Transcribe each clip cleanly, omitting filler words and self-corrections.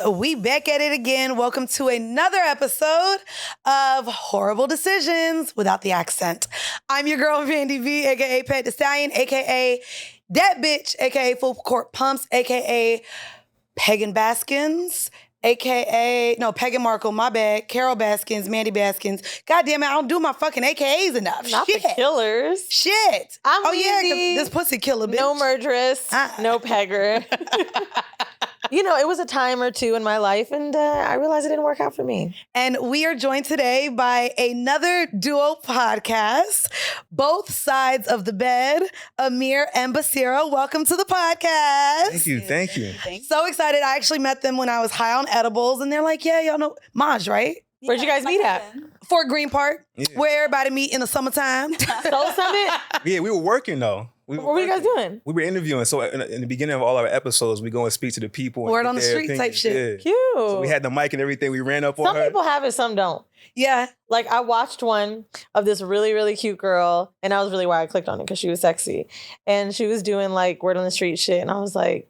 We back at it again. Welcome to another episode of Whoreible Decisions without the accent. I'm your girl, Mandii V, a.k.a. Pet the Stallion, a.k.a. That Bitch, a.k.a. Full Court Pumps, a.k.a. Pagan Baskins, a.k.a. No, Pagan Markle, my bad. Carol Baskins, Mandii Baskins. God damn it, I don't do my fucking AKAs enough. Not Shit. the killers. Shit. I'm Weezy. This pussy killer, bitch. No murderess, no pegger. You know, it was a time or two in my life, and I realized it didn't work out for me. And we are joined today by another duo podcast, both sides of the bed, Amir and Basirah. Welcome to the podcast. Thank you. So excited. I actually met them when I was high on edibles, and they're like, yeah, y'all know Maj, right? Where'd you guys meet at? Fort Greene Park, where everybody meet in the summertime. Soul Summit? Yeah, we were working though. What were you guys doing? We were interviewing. So in the beginning of all our episodes, we go and speak to the people. Word on the street type shit. Yeah. Cute. So we had the mic and everything. We ran up on her. Some people have it, some don't. Yeah. Like, I watched one of this really, really cute girl, and that was really why I clicked on it, because she was sexy. And she was doing, like, word on the street shit, and I was like,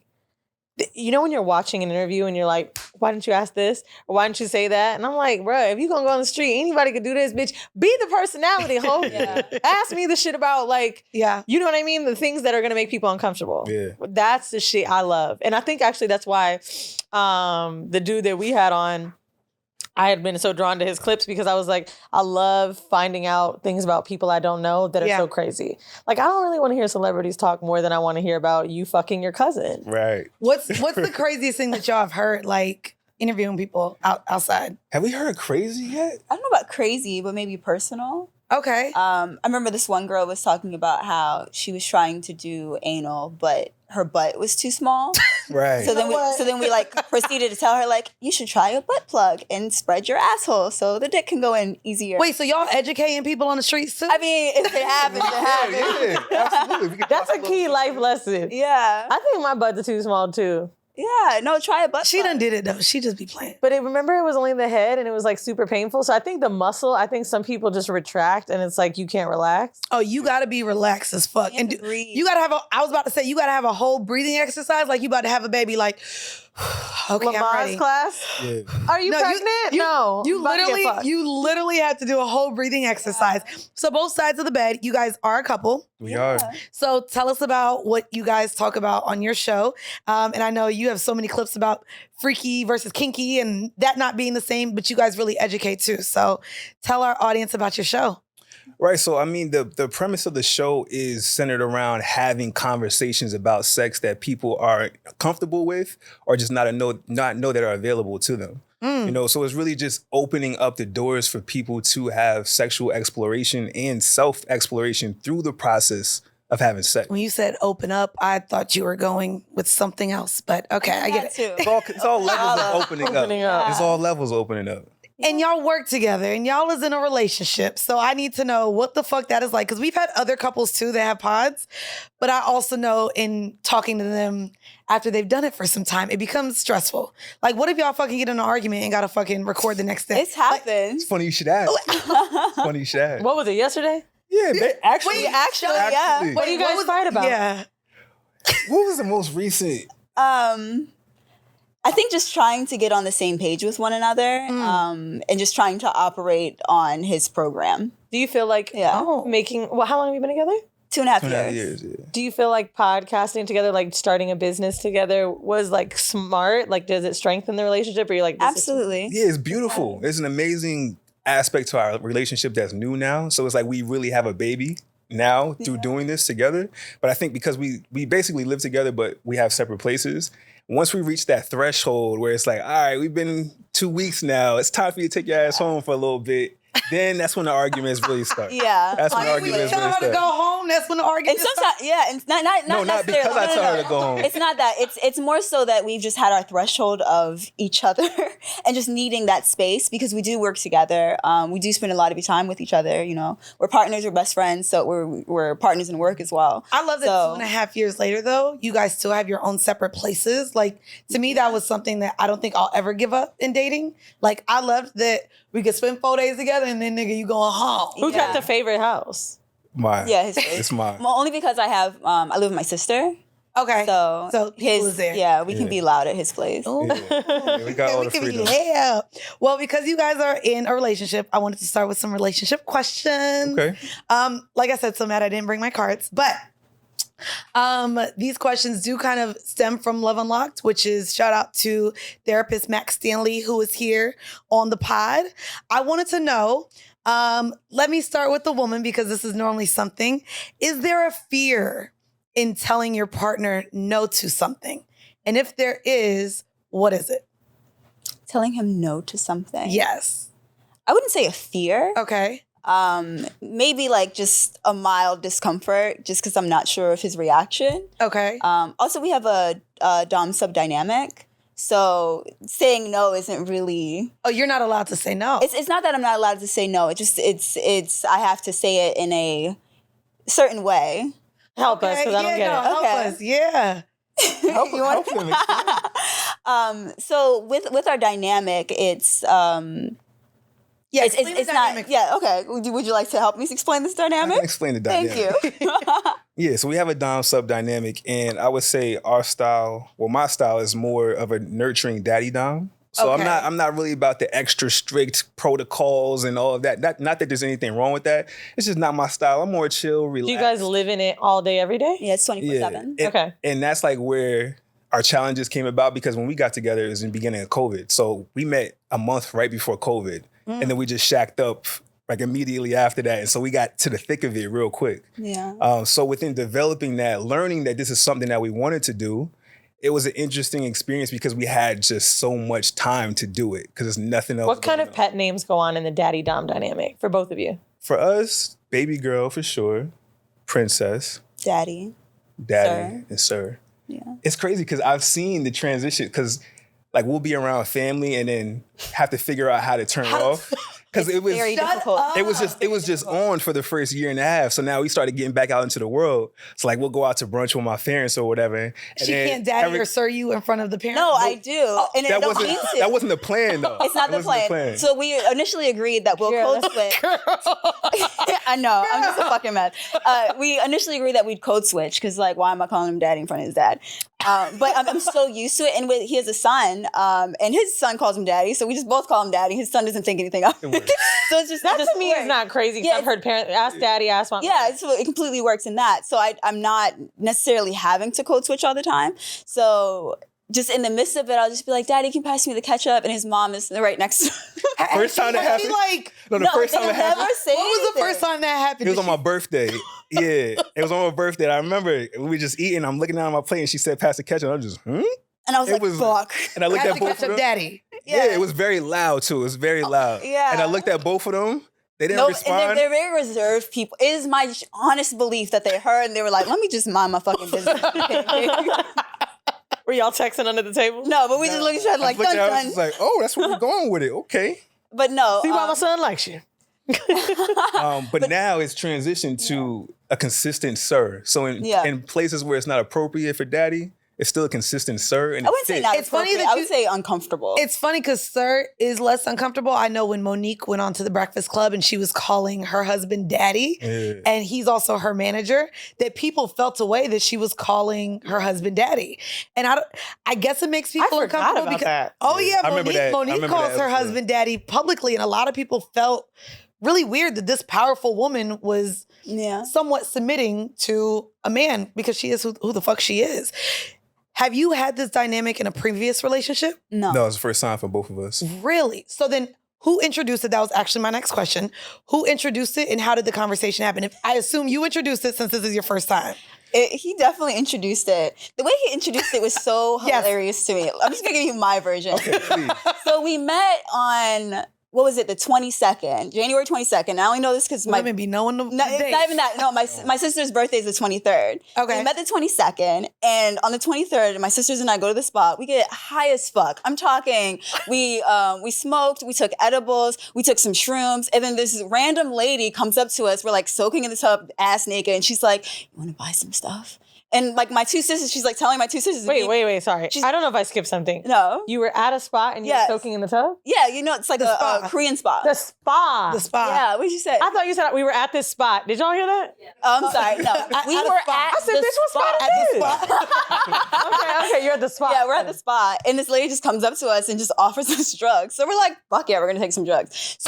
you know when you're watching an interview and you're like, why didn't you ask this? Or why didn't you say that? And I'm like, bro, if you gonna go on the street, anybody could do this, bitch. Be the personality, ho. Yeah. Ask me the shit about, like, Yeah. you know what I mean? The things that are gonna make people uncomfortable. Yeah. That's the shit I love. And I think actually that's why the dude that we had on, I had been so drawn to his clips, because I was like, I love finding out things about people I don't know that are so crazy. Like, I don't really want to hear celebrities talk more than I want to hear about you fucking your cousin. Right. What's the craziest thing that y'all have heard, like, interviewing people outside? Have we heard crazy yet? I don't know about crazy, but maybe personal. Okay. I remember this one girl was talking about how she was trying to do anal, but her butt was too small. Right. So then we like proceeded to tell her, like, you should try a butt plug and spread your asshole so the dick can go in easier. Wait, so y'all educating people on the streets too? I mean, if it happens, it happens. Yeah, absolutely. We could That's a talk key little- life lesson. Yeah. I think my butt's too small too. Yeah. No, try a butt She plug. done did it though. She just be playing. But remember, it was only the head, and it was like super painful. So I think the muscle, I think some people just retract, and it's like you can't relax. Oh, you gotta be relaxed as fuck. You have to And breathe. you gotta have I was about to say, you gotta have a whole breathing exercise, like you about to have a baby, like, okay, I'm Lamar's ready. class. Yeah. Are you pregnant? No. You About to get fucked. literally have to do a whole breathing exercise. So both sides of the bed, you guys are a couple. We are. So tell us about what you guys talk about on your show. And I know you have so many clips about freaky versus kinky and that not being the same, but you guys really educate too. So tell our audience about your show. Right. So, I mean, the premise of the show is centered around having conversations about sex that people are comfortable with or just not know that are available to them. You know, so it's really just opening up the doors for people to have sexual exploration and self-exploration through the process of having sex. When you said open up, I thought you were going with something else, but okay, I get it. Too. It's all levels of opening up. It's all levels opening up. And y'all work together and y'all is in a relationship. So I need to know what the fuck that is like. Because we've had other couples too that have pods. But I also know in talking to them after they've done it for some time, it becomes stressful. Like, what if y'all fucking get in an argument and gotta fucking record the next day? It's happened. It's funny you should ask. It's funny you should ask. What was it, yesterday? Yeah, actually. Wait, actually, yeah. What do you guys fight about? Yeah. What was the most recent? I think just trying to get on the same page with one another, and just trying to operate on his program. Do you feel like making, how long have you been together? 2.5 years. Yeah. Do you feel like podcasting together, like starting a business together was like smart? Like, does it strengthen the relationship? Or you're like, Absolutely. Yeah, it's beautiful. It's an amazing aspect to our relationship that's new now. So it's like we really have a baby now through doing this together. But I think because we basically live together, but we have separate places. Once we reach that threshold where it's like, all right, we've been 2 weeks now. It's time for you to take your ass home for a little bit. Then that's when the arguments really start. Yeah. That's when the When you arguments tell really her to start. go home, that's when the And argument sometimes, and not No, not necessarily. because I tell her to go home. It's not that. It's more so that we've just had our threshold of each other and just needing that space because we do work together. We do spend a lot of time with each other. You know, we're partners, we're best friends, so we're partners in work as well. I love that 2.5 years later, though, you guys still have your own separate places. Like, to me, that was something that I don't think I'll ever give up in dating. Like, I loved that we could spend 4 days together and then, nigga, you going home. Who's got the favorite house? Mine. Yeah, It's mine. Well, only because I live with my sister. Okay. So people is there. Yeah, we can be loud at his place. Ooh. Yeah, we got all the freedom. Yeah. Well, because you guys are in a relationship, I wanted to start with some relationship questions. Okay. Like I said, so mad I didn't bring my cards, but these questions do kind of stem from Love Unlocked, which is shout out to therapist Max Stanley, who is here on the pod. I wanted to know, let me start with the woman because this is normally something. Is there a fear in telling your partner no to something? And if there is, what is it? Telling him no to something. Yes. I wouldn't say a fear. Okay. Maybe like just a mild discomfort, just because I'm not sure of his reaction. Okay. Also, we have a dom sub dynamic, so saying no isn't really. Oh, you're not allowed to say no. It's not that I'm not allowed to say no. It's I have to say it in a certain way. Help us, because I don't get it. Help us. Yeah. Help him. So with our dynamic, it's Yes, it's not. Yeah. Okay. Would you like to help me explain this I dynamic? can explain the dynamic. Thank you. Yeah, so we have a dom sub dynamic, and I would say our style, well, my style is more of a nurturing daddy dom. So Okay. I'm not really about the extra strict protocols and all of that. Not that there's anything wrong with that. It's just not my style. I'm more chill, relaxed. Do you guys live in it all day, every day? Yeah, it's 24/7. And, Okay. And that's like where our challenges came about, because when we got together, it was in the beginning of COVID. So we met a month right before COVID. And then we just shacked up like immediately after that. And so we got to the thick of it real quick. Yeah. So within developing that, learning that this is something that we wanted to do, it was an interesting experience because we had just so much time to do it because there's nothing else. What kind going of on. pet names go on in the daddy dom dynamic for both of you? For us, baby girl for sure, princess, Daddy. daddy, and sir. Yeah. It's crazy because I've seen the transition because like we'll be around family and then have to figure out how to turn it off. Because it was Very difficult. it was just on for the first year and a half. So now we started getting back out into the world. So like we'll go out to brunch with my parents or whatever. And She then can't daddy or sir you in front of the parents? No, I do. And that it don't wasn't mean to. that wasn't the plan though. It's not That the wasn't plan. So we initially agreed that we'll code switch. I know. I'm just a fucking mess. We initially agreed that we'd code switch because, like, why am I calling him daddy in front of his dad? But I'm so used to it. And he has a son, and his son calls him daddy. So we just both call him daddy. His son doesn't think anything of it. So it's just That just to me is not crazy. Yeah, I've heard parents ask daddy, ask mom. Yeah, so it completely works in that. So I'm not necessarily having to code switch all the time. So just in the midst of it, I'll just be like, Daddy, can you pass me the ketchup? And his mom is right next to him. First time that happened. Like, The first time it happened. Never say what was the anything. first time that happened? It was on my birthday. Yeah, it was on my birthday. I remember we were just eating. I'm looking down at my plate, and she said, "Pass the ketchup." I'm just, And I was It like, was- fuck. And I looked Pass at the both of ketchup, them. daddy. Yeah, it was very loud too. It was very loud. yeah. And I looked at both of them. They didn't No, and respond. they're very reserved people. It is my honest belief that they heard and they were like, let me just mind my fucking business. Were y'all texting under the table? No, but we just look at each other like, I was dun looking at it, I dun. was like, oh, that's where we're going with it. Okay. But no. See why my son likes you. But now it's transitioned to a consistent sir. So in places where it's not appropriate for daddy, it's still a consistent sir. And I wouldn't say not It's funny appropriate. that I would say uncomfortable. It's funny because sir is less uncomfortable. I know when Monique went on to the Breakfast Club and she was calling her husband daddy, and he's also her manager, that people felt a way that she was calling her husband daddy. And I guess it makes people forgot uncomfortable about because that. oh yeah, I remember that. I Monique remember calls that her episode. husband daddy publicly, and a lot of people felt really weird that this powerful woman was somewhat submitting to a man because she is who the fuck she is. Have you had this dynamic in a previous relationship? No. No, it's the first time for both of us. Really? So then who introduced it? That was actually my next question. Who introduced it and how did the conversation happen? If I assume you introduced it since this is your first time. He definitely introduced it. The way he introduced it was so hilarious to me. I'm just going to give you my version. Okay, please. So we met on, what was it, the 22nd, January 22nd. I only know this because my... Women be knowing the No, it's dates. not even that. No, my sister's birthday is the 23rd. Okay. We met the 22nd, and on the 23rd, my sisters and I go to the spot. We get high as fuck. I'm talking, we smoked, we took edibles, we took some shrooms, and then this random lady comes up to us. We're like soaking in the tub, ass naked, and she's like, "You want to buy some stuff?" And like my two sisters, she's like telling my two sisters. Wait, sorry. I don't know if I skipped something. No. You were at a spot and you were soaking in the tub? Yeah, you know, it's like a Korean spa. The spa. The spa. Yeah, what did you say? I thought you said we were at this spot. Did y'all hear that? Oh, I'm sorry. No, we were at I said, the bitch, what spa. spot is this? Okay, you're at the spot. Yeah, we're at the spa, and this lady just comes up to us and just offers us drugs. So we're like, fuck yeah, we're gonna take some drugs.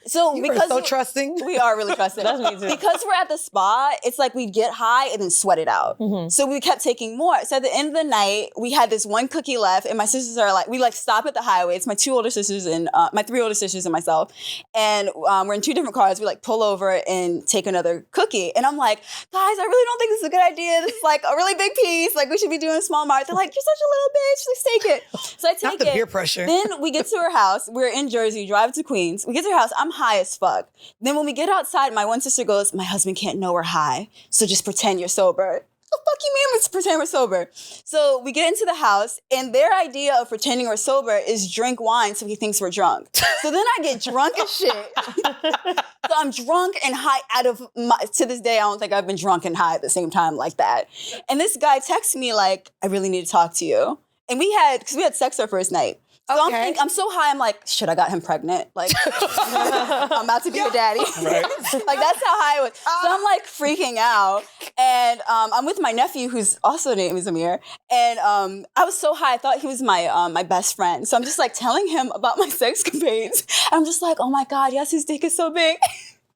Because so trusting. We are really trusting. That's me too. Because we're at the spa, it's like we get high and then sweat it out. Mm-hmm. So we kept taking more. So at the end of the night, we had this one cookie left, and my sisters are like, we like stop at the highway. It's my two older sisters and my three older sisters and myself, and we're in two different cars. We like pull over and take another cookie, and I'm like, guys, I really don't think this is a good idea. This is like a really big piece. Like we should be doing a small mart. They're like, you're such a little bitch. Let's take it. So I take Not the peer pressure. Then we get to her house. We're in Jersey. Drive to Queens. We get to her house. I'm high as fuck. Then when we get outside, my one sister goes, my husband can't know we're high, so just pretend you're sober. The fuck you mean we pretend we're sober? So we get into the house, and their idea of pretending we're sober is drink wine so he thinks we're drunk. So then I get drunk as shit. So I'm drunk and high to this day, I don't think I've been drunk and high at the same time like that. And this guy texts me like, I really need to talk to you. And because we had sex our first night. So I'm so high, I'm like, shit, I got him pregnant. Like, I'm about to be a daddy. Right. Like, that's how high I was. So I'm like freaking out. And I'm with my nephew, whose also name is Amir. And I was so high, I thought he was my best friend. So I'm just like telling him about my sexcapades. I'm just like, oh my God, yes, his dick is so big.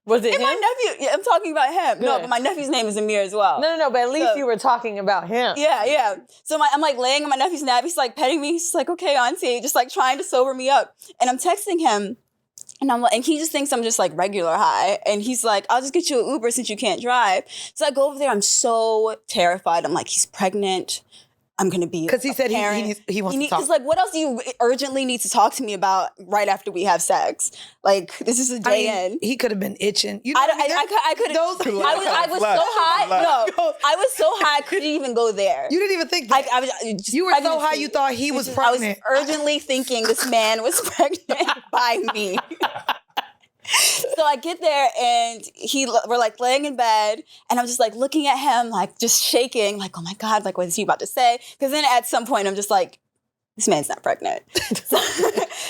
Was it and him? my nephew, yeah, I'm talking about him. Good. No, but my nephew's name is Amir as well. No, but at least you were talking about him. Yeah. So I'm like laying on my nephew's nap. He's like petting me. He's like, okay, auntie, just like trying to sober me up. And I'm texting him. And I'm like, and he just thinks I'm just like regular high. And he's like, I'll just get you an Uber since you can't drive. So I go over there. I'm so terrified. I'm like, he's pregnant. I'm going to be because he said he wants to talk. Because like, what else do you urgently need to talk to me about right after we have sex? Like, this is a day in. He could have been itching. You know I could. I was so high. No, I was so high. I couldn't even go there. You didn't even think that. You were so high. You thought he was pregnant. I was urgently thinking this man was pregnant by me. So I get there and we're like laying in bed and I'm just like looking at him, like just shaking, like, oh my God, like what is he about to say? Because then at some point I'm just like, this man's not pregnant.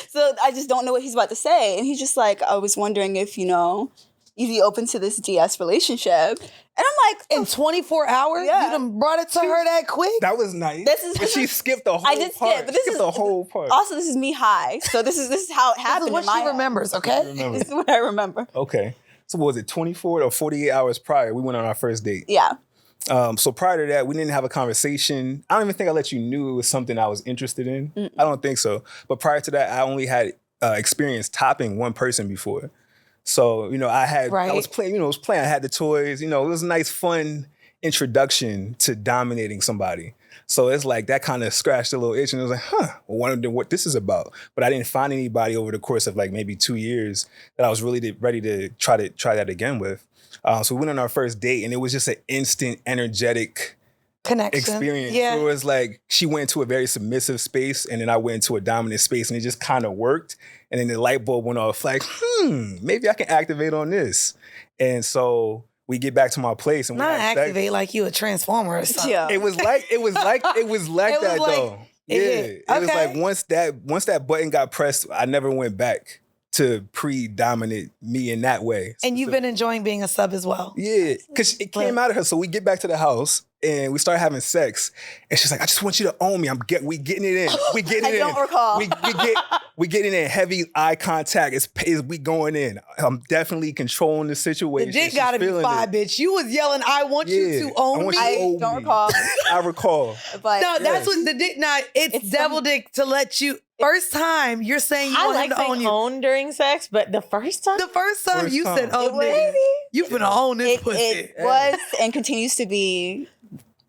So I just don't know what he's about to say. And he's just like, I was wondering if, you'd be open to this DS relationship. And I'm like, in 24 hours? Yeah. You done brought it to her that quick? That was nice. But she skipped the whole part. I did skip, but this is the whole part. Also, this is me high. So this is how it happened. This is what she remembers, okay? This is what I remember. Okay. So what was it, 24 or 48 hours prior, we went on our first date? Yeah. So prior to that, we didn't have a conversation. I don't even think I let you knew it was something I was interested in. Mm-mm. I don't think so. But prior to that, I only had experience topping one person before. So, I was playing, I had the toys, it was a nice, fun introduction to dominating somebody. So it's like that kind of scratched a little itch and it was like, I wonder what this is about. But I didn't find anybody over the course of like maybe 2 years that I was really ready to try that again with. So we went on our first date and it was just an instant, energetic connection experience. Yeah. So it was like she went into a very submissive space and then I went into a dominant space and it just kind of worked. And then the light bulb went off like, maybe I can activate on this. And so we get back to my place and not activate like you a transformer or something. Yeah. It was like that though. Yeah. It was like once that button got pressed, I never went back to pre-dominate me in that way. And you've been enjoying being a sub as well. Yeah, because it came out of her. So we get back to the house and we start having sex. And she's like, I just want you to own me. We getting it in. We getting it in. I don't recall. We getting in heavy eye contact. We going in. I'm definitely controlling the situation. The dick gotta be fine, bitch. You was yelling, I want you to own me. I don't recall. I recall. But no, that's what the dick, it's devil dick to let you. First time you're saying you want him to own you. Own during sex, but the first time? The first time you said, oh, nigga, you finna own this pussy. It was and continues to be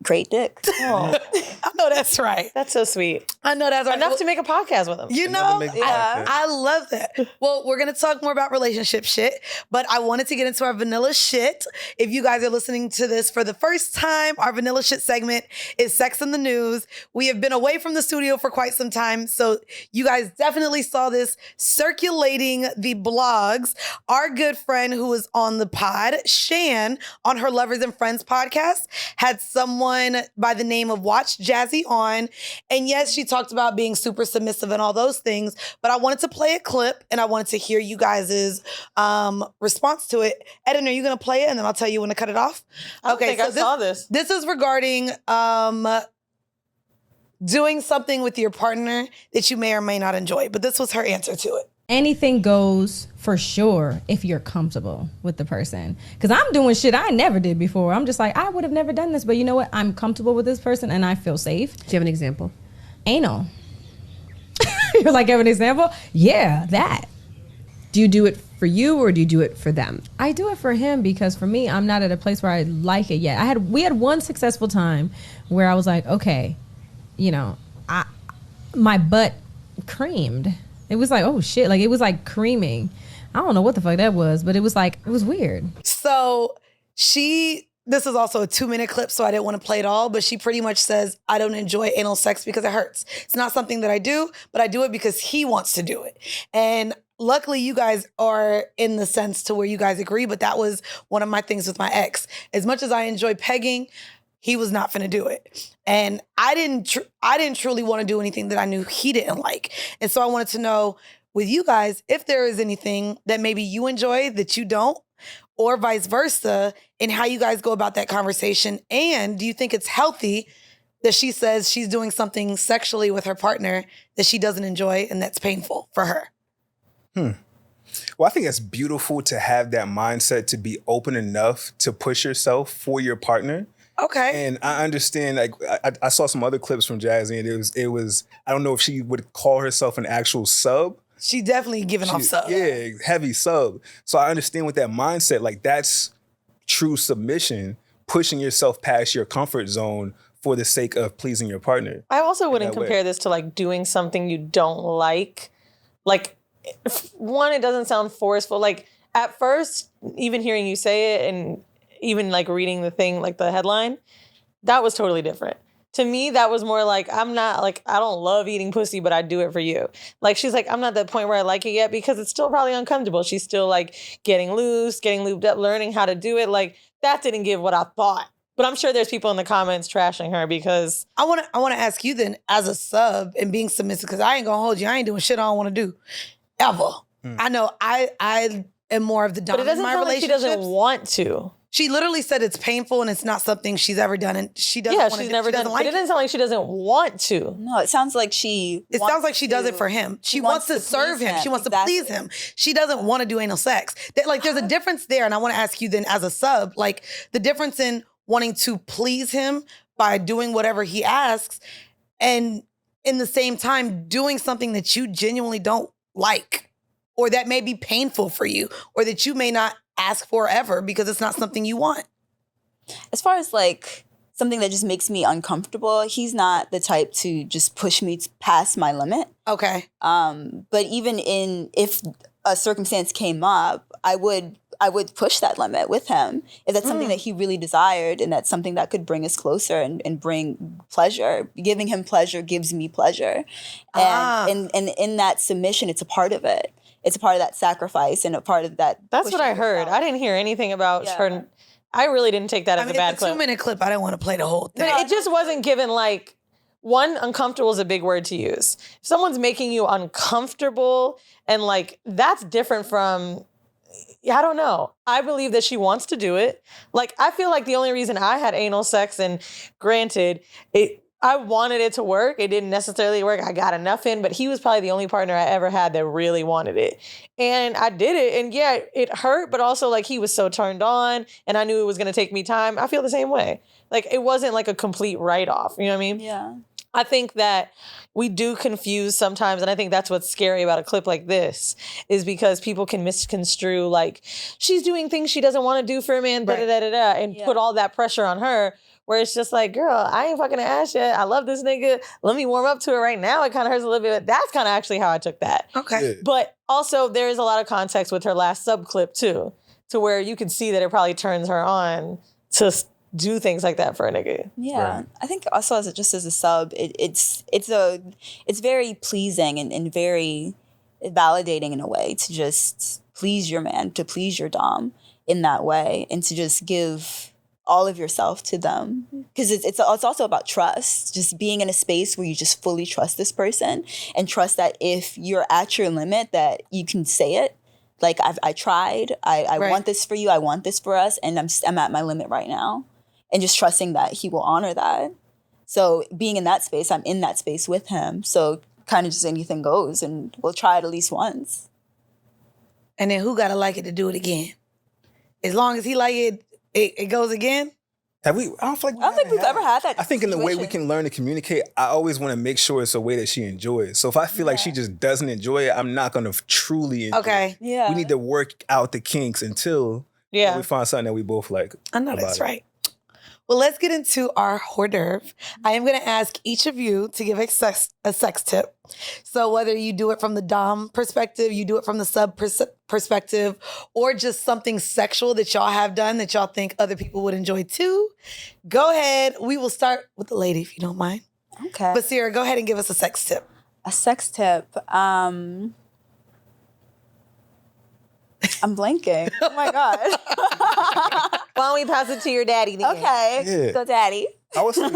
great dick. Oh, I know that's right. That's so sweet. I know that's right. Enough to make a podcast with him. I love that. Well, we're going to talk more about relationship shit, but I wanted to get into our vanilla shit. If you guys are listening to this for the first time, our vanilla shit segment is Sex in the News. We have been away from the studio for quite some time, so you guys definitely saw this circulating the blogs. Our good friend who was on the pod, Shan, on her Lovers and Friends podcast, had someone on by the name of Watch Jazzy On. And yes, she talked about being super submissive and all those things, but I wanted to play a clip and I wanted to hear you guys' response to it. Eden, are you going to play it? And then I'll tell you when to cut it off. I don't think I saw this. This is regarding doing something with your partner that you may or may not enjoy. But this was her answer to it. Anything goes for sure if you're comfortable with the person. Because I'm doing shit I never did before. I'm just like, I would have never done this, but you know what? I'm comfortable with this person and I feel safe. Do you have an example? Anal. You're like, have an example? Yeah, that. Do you do it for you or do you do it for them? I do it for him because for me, I'm not at a place where I like it yet. We had one successful time where I was like, okay, you know, my butt creamed. It was like, oh shit, like it was like creaming. I don't know what the fuck that was, but it was like, it was weird. So this is also a 2-minute clip, so I didn't want to play it all, but she pretty much says, I don't enjoy anal sex because it hurts. It's not something that I do, but I do it because he wants to do it. And luckily you guys are in the sense to where you guys agree, but that was one of my things with my ex. As much as I enjoy pegging, he was not finna do it. And I didn't truly want to do anything that I knew he didn't like. And so I wanted to know with you guys, if there is anything that maybe you enjoy that you don't, or vice versa, and how you guys go about that conversation. And do you think it's healthy that she says she's doing something sexually with her partner that she doesn't enjoy and that's painful for her? Well, I think it's beautiful to have that mindset to be open enough to push yourself for your partner. Okay. And I understand, like, I saw some other clips from Jazzy, and it was, I don't know if she would call herself an actual sub. She definitely giving off sub. Yeah, heavy sub. So I understand with that mindset, like, that's true submission, pushing yourself past your comfort zone for the sake of pleasing your partner. I also wouldn't compare this to like doing something you don't like. Like, one, it doesn't sound forceful. Like, at first, even hearing you say it and even like reading the thing, like the headline, that was totally different. To me, that was more like, I'm not like, I don't love eating pussy, but I do it for you. Like, she's like, I'm not at the point where I like it yet because it's still probably uncomfortable. She's still like getting loose, getting lubed up, learning how to do it. Like, that didn't give what I thought. But I'm sure there's people in the comments trashing her because I want to ask you then, as a sub and being submissive, because I ain't gonna hold you. I ain't doing shit I don't want to do ever. I know I am more of the dominant in my relationships. Like she doesn't want to. She literally said it's painful and it's not something she's ever done, and she doesn't. Yeah, she's never done it. But it doesn't sound like she doesn't want to. No, it sounds like she. It sounds like she does it for him. She wants to serve him. She wants to please him. She doesn't want to do anal sex. Like, there's a difference there, and I want to ask you then, as a sub, like the difference in wanting to please him by doing whatever he asks, and in the same time doing something that you genuinely don't like, or that may be painful for you, or that you may not ask for ever because it's not something you want. As far as like something that just makes me uncomfortable, he's not the type to just push me past my limit. Okay. But even if a circumstance came up, I would push that limit with him if that's something that he really desired and that's something that could bring us closer and bring pleasure. Giving him pleasure gives me pleasure. And in that submission, it's a part of it. It's a part of that sacrifice and a part of that. That's what I heard. I didn't hear anything about her. I really didn't take that as a bad clip. It's a 2-minute clip. I didn't want to play the whole thing. But it just wasn't given like, one, uncomfortable is a big word to use. If someone's making you uncomfortable and like, that's different from, I don't know. I believe that she wants to do it. Like, I feel like the only reason I had anal sex, and granted, I wanted it to work. It didn't necessarily work. I got enough in, but he was probably the only partner I ever had that really wanted it. And I did it. And yeah, it hurt, but also like he was so turned on and I knew it was going to take me time. I feel the same way. Like, it wasn't like a complete write-off. You know what I mean? Yeah. I think that we do confuse sometimes, and I think that's what's scary about a clip like this, is because people can misconstrue like, she's doing things she doesn't want to do for a man, and put all that pressure on her, where it's just like, girl, I ain't fucking ass yet. I love this nigga. Let me warm up to it right now. It kind of hurts a little bit. But that's kind of actually how I took that. Okay. Yeah. But also, there is a lot of context with her last sub clip too, to where you can see that it probably turns her on to do things like that for a nigga. Yeah, right. I think also as a sub, it's very pleasing and very validating in a way to just please your man, to please your dom in that way, and to just give all of yourself to them, because it's also about trust, just being in a space where you just fully trust this person and trust that if you're at your limit that you can say it, like I tried, I Right. want this for you, I want this for us, and I'm at my limit right now, and just trusting that he will honor that. So being in that space, I'm in that space with him, so kind of just anything goes, and we'll try it at least once. And then who gotta like it to do it again? As long as he like it, it goes again. Have we? I don't think we've ever had that I think in the way we situation. can learn to communicate, I always want to make sure it's a way that she enjoys. So if I feel like she just doesn't enjoy it, I'm not gonna truly enjoy Okay. it. Yeah. We need to work out the kinks until we find something that we both like. I know about that's it. right. Well, let's get into our hors d'oeuvre. I am going to ask each of you to give a sex tip. So whether you do it from the dom perspective, you do it from the sub perspective, or just something sexual that y'all have done that y'all think other people would enjoy too, go ahead. We will start with the lady, if you don't mind. Okay. Basirah, go ahead and give us a sex tip. A sex tip. I'm blanking. Oh my God. Why don't we pass it to your daddy then? Okay. Yeah. So daddy. I would say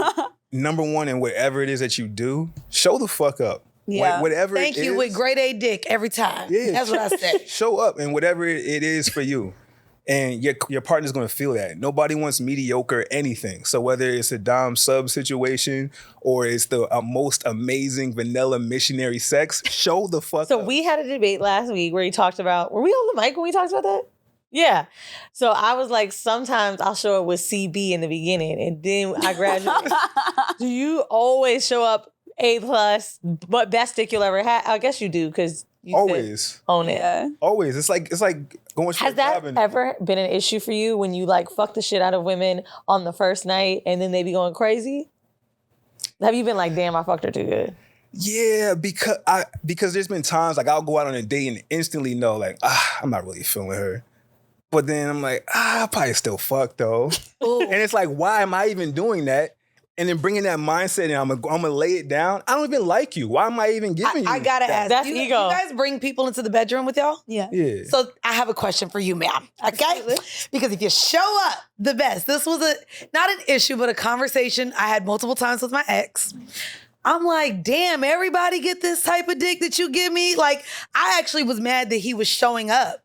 number one in whatever it is that you do, show the fuck up. Yeah. Whatever Thank it you is, with grade A dick every time. Yeah. That's what I say. show up and whatever it is for you. And your partner's gonna feel that. Nobody wants mediocre anything. So whether it's a dom sub situation or it's the most amazing vanilla missionary sex, show the fuck So up. we had a debate last week where he talked about, were we on the mic when we talked about that? Yeah. So I was like, sometimes I'll show up with CB in the beginning and then I graduate. Do you always show up A+, but best dick you'll ever have? I guess you do, because you Always. own it. Yeah. Always. It's like going to Has a that job and ever been an issue for you when you like fuck the shit out of women on the first night and then they be going crazy? Have you been like, damn, I fucked her too good? yeah, because there's been times like I'll go out on a date and instantly know like, I'm not really feeling her. But then I'm like, I'll probably still fuck though. And it's like, why am I even doing that? And then bringing that mindset and I'm gonna lay it down. I don't even like you. Why am I even giving you I gotta that? ask. That's you, ego. You guys bring people into the bedroom with y'all? Yeah. Yeah. So I have a question for you, ma'am. Okay? Because if you show up the best, this was not an issue, but a conversation I had multiple times with my ex. I'm like, damn, everybody get this type of dick that you give me? Like, I actually was mad that he was showing up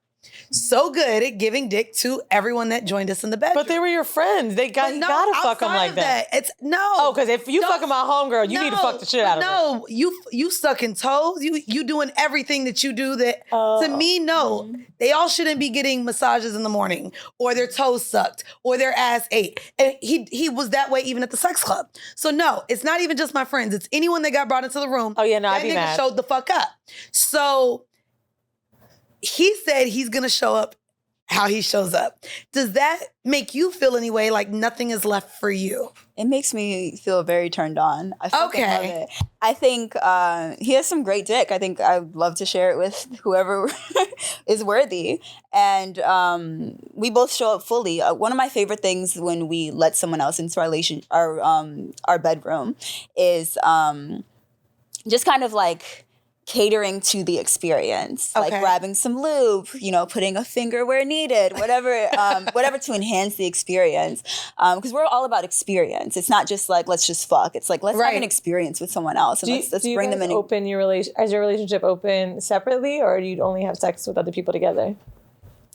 so good at giving dick to everyone that joined us in the bedroom. But they were your friends. You gotta fuck them outside like of that. It's no. Oh, because if you No. fucking my homegirl, you need to fuck the shit out of her. No, you sucking toes. You doing everything that you do that to me, no. They all shouldn't be getting massages in the morning or their toes sucked or their ass ate. And he was that way even at the sex club. So no, it's not even just my friends. It's anyone that got brought into the room. Oh, yeah, no, I'd that be nigga mad. showed the fuck up. So he said he's gonna show up how he shows up. Does that make you feel any way like nothing is left for you? It makes me feel very turned on. I fucking love Okay. it. I think he has some great dick. I think I'd love to share it with whoever is worthy. And we both show up fully. One of my favorite things when we let someone else into our bedroom is just kind of like catering to the experience, like Okay. grabbing some lube, putting a finger where needed, whatever to enhance the experience. Because we're all about experience. It's not just like, let's just fuck. It's like, let's have an experience with someone else and let's do you bring guys them in. open your is your relationship open separately, or do you only have sex with other people together?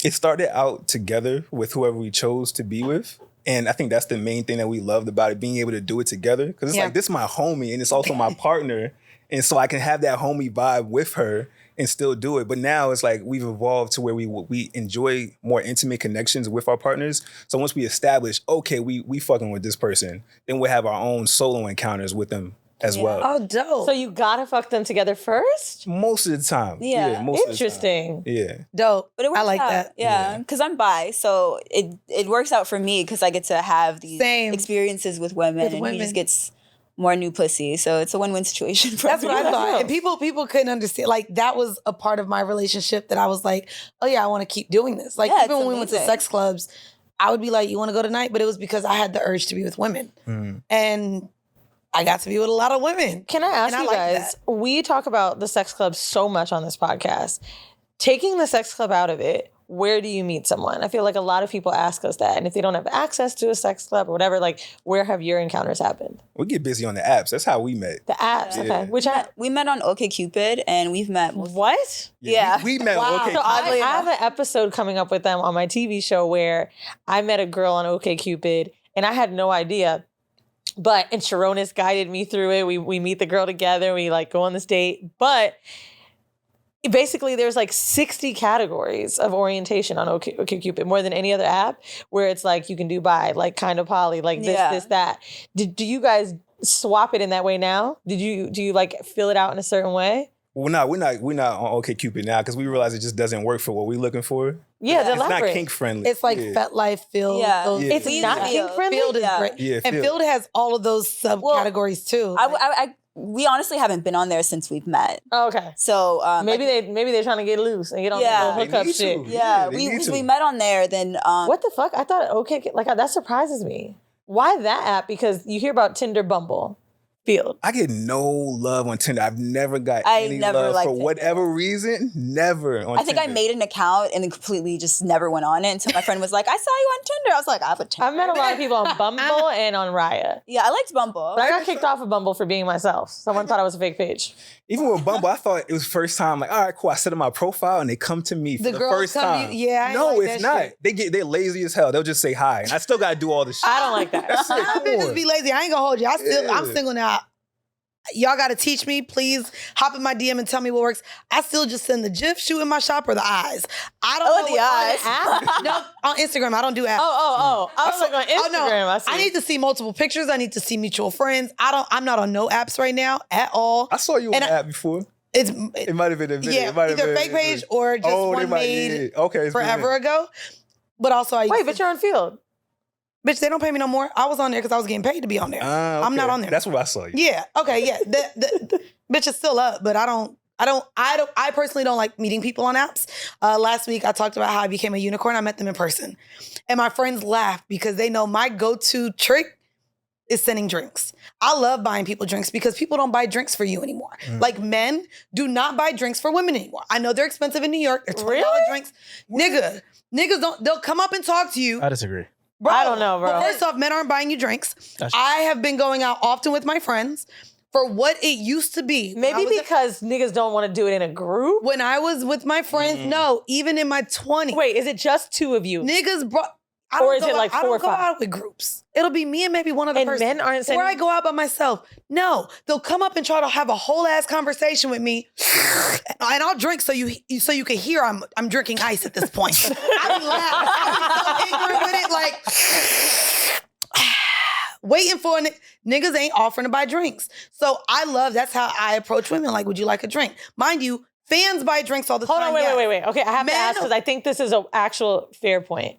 It started out together with whoever we chose to be with. And I think that's the main thing that we loved about it, being able to do it together. Because it's like, this is my homie and it's also my partner. And so I can have that homie vibe with her and still do it. But now it's like we've evolved to where we enjoy more intimate connections with our partners. So once we establish, okay, we fucking with this person, then we'll have our own solo encounters with them as well. Oh, dope. So you gotta fuck them together first? Most of the time. Yeah. most Interesting. Of the time. Yeah. Dope. But it works I like out. that. Yeah, because I'm bi, so it works out for me because I get to have these Same. experiences with women, and he just gets more new pussy. So it's a win-win situation for That's what I everyone. thought. And people couldn't understand. Like, that was a part of my relationship that I was like, oh yeah, I want to keep doing this. Like, Yeah, even it's when we went to amazing. sex clubs, I would be like, you want to go tonight? But it was because I had the urge to be with women. And I got to be with a lot of women. Can I ask And I you like guys, that. we talk about the sex club so much on this podcast. Taking the sex club out of it, where do you meet someone? I feel like a lot of people ask us that. And if they don't have access to a sex club or whatever, like, where have your encounters happened? We get busy on the apps. That's how we met. The apps, okay. Which we met on OkCupid, and we've met. What? Yeah. We met Wow. okay. So I have an episode coming up with them on my TV show where I met a girl on OkCupid, and I had no idea. And Sharonis guided me through it. We meet the girl together. We like go on this date. But basically, there's like 60 categories of orientation on OkCupid, more than any other app, where it's like you can do bi, like kind of poly, like this, that. Do you guys swap it in that way now? Do you like fill it out in a certain way? Well, no, we're not on OkCupid now because we realize it just doesn't work for what we're looking for. Yeah, it's not kink friendly. It's like FetLife, Field. Yeah. It's not kink friendly. Field is great. Yeah, and Field has all of those subcategories too. We honestly haven't been on there since we've met. Oh, okay. So maybe they're trying to get loose and get on the hookup shit. Yeah, we met on there. Then what the fuck? I thought that surprises me. Why that app? Because you hear about Tinder, Bumble, Field. I get no love on Tinder. I've never got any never love liked for whatever reason. Never on Tinder. I think I made an account and then completely just never went on it until my friend was like, I saw you on Tinder. I was like, I have a Tinder. I've met a lot of people on Bumble and on Raya. Yeah, I liked Bumble. But I got kicked off of Bumble for being myself. Someone thought I was a fake page. Even with Bumble, I thought it was first time. Like, all right, cool. I set up my profile and they come to me for the girls first come time. to you- yeah, I no, like it's that not. shit. They're lazy as hell. They'll just say hi, and I still gotta do all the shit. I don't like that. That's it. Some Come bitches on. be lazy. I ain't gonna hold you. I'm Yeah. single now. Y'all gotta teach me, please. Hop in my DM and tell me what works. I still just send the GIF, shoot in my shop, or the eyes. I don't know the eyes. App? No, on Instagram. I don't do apps. Oh. I was like on Instagram. I see. I need to see multiple pictures. I need to see mutual friends. I'm not on no apps right now at all. I saw you on And the app before. It might have been a video. yeah, It might have either been, fake page or just one made Okay, it's forever ago. But also, Wait, but you're on Field. bitch, they don't pay me no more. I was on there because I was getting paid to be on there. I'm not on there. That's where I saw you. Yeah. Okay. Yeah. The bitch is still up, but I personally don't like meeting people on apps. Last week I talked about how I became a unicorn. I met them in person, and my friends laughed because they know my go-to trick is sending drinks. I love buying people drinks because people don't buy drinks for you anymore. Like men do not buy drinks for women anymore. I know they're expensive in New York. They're $20 drinks. Niggas don't. They'll come up and talk to you. I disagree. Bro, I don't know, bro. Well, first off, men aren't buying you drinks. That's I have been going out often with my friends for what it used to be. Maybe because niggas don't want to do it in a group. When I was with my friends, no, even in my 20s. Wait, is it just two of you? Niggas brought... Or is it like 4 or I don't go 5? out with groups. It'll be me and maybe one other And person. men aren't saying... Or I go out by myself. No, they'll come up and try to have a whole ass conversation with me, and I'll drink so you can hear I'm drinking ice at this point. I be laughing. I be so ignorant with it, like waiting for niggas ain't offering to buy drinks. So that's how I approach women. Like, would you like a drink? Mind you, fans buy drinks all the time. Hold on, wait. Okay, I have to ask because I think this is an actual fair point.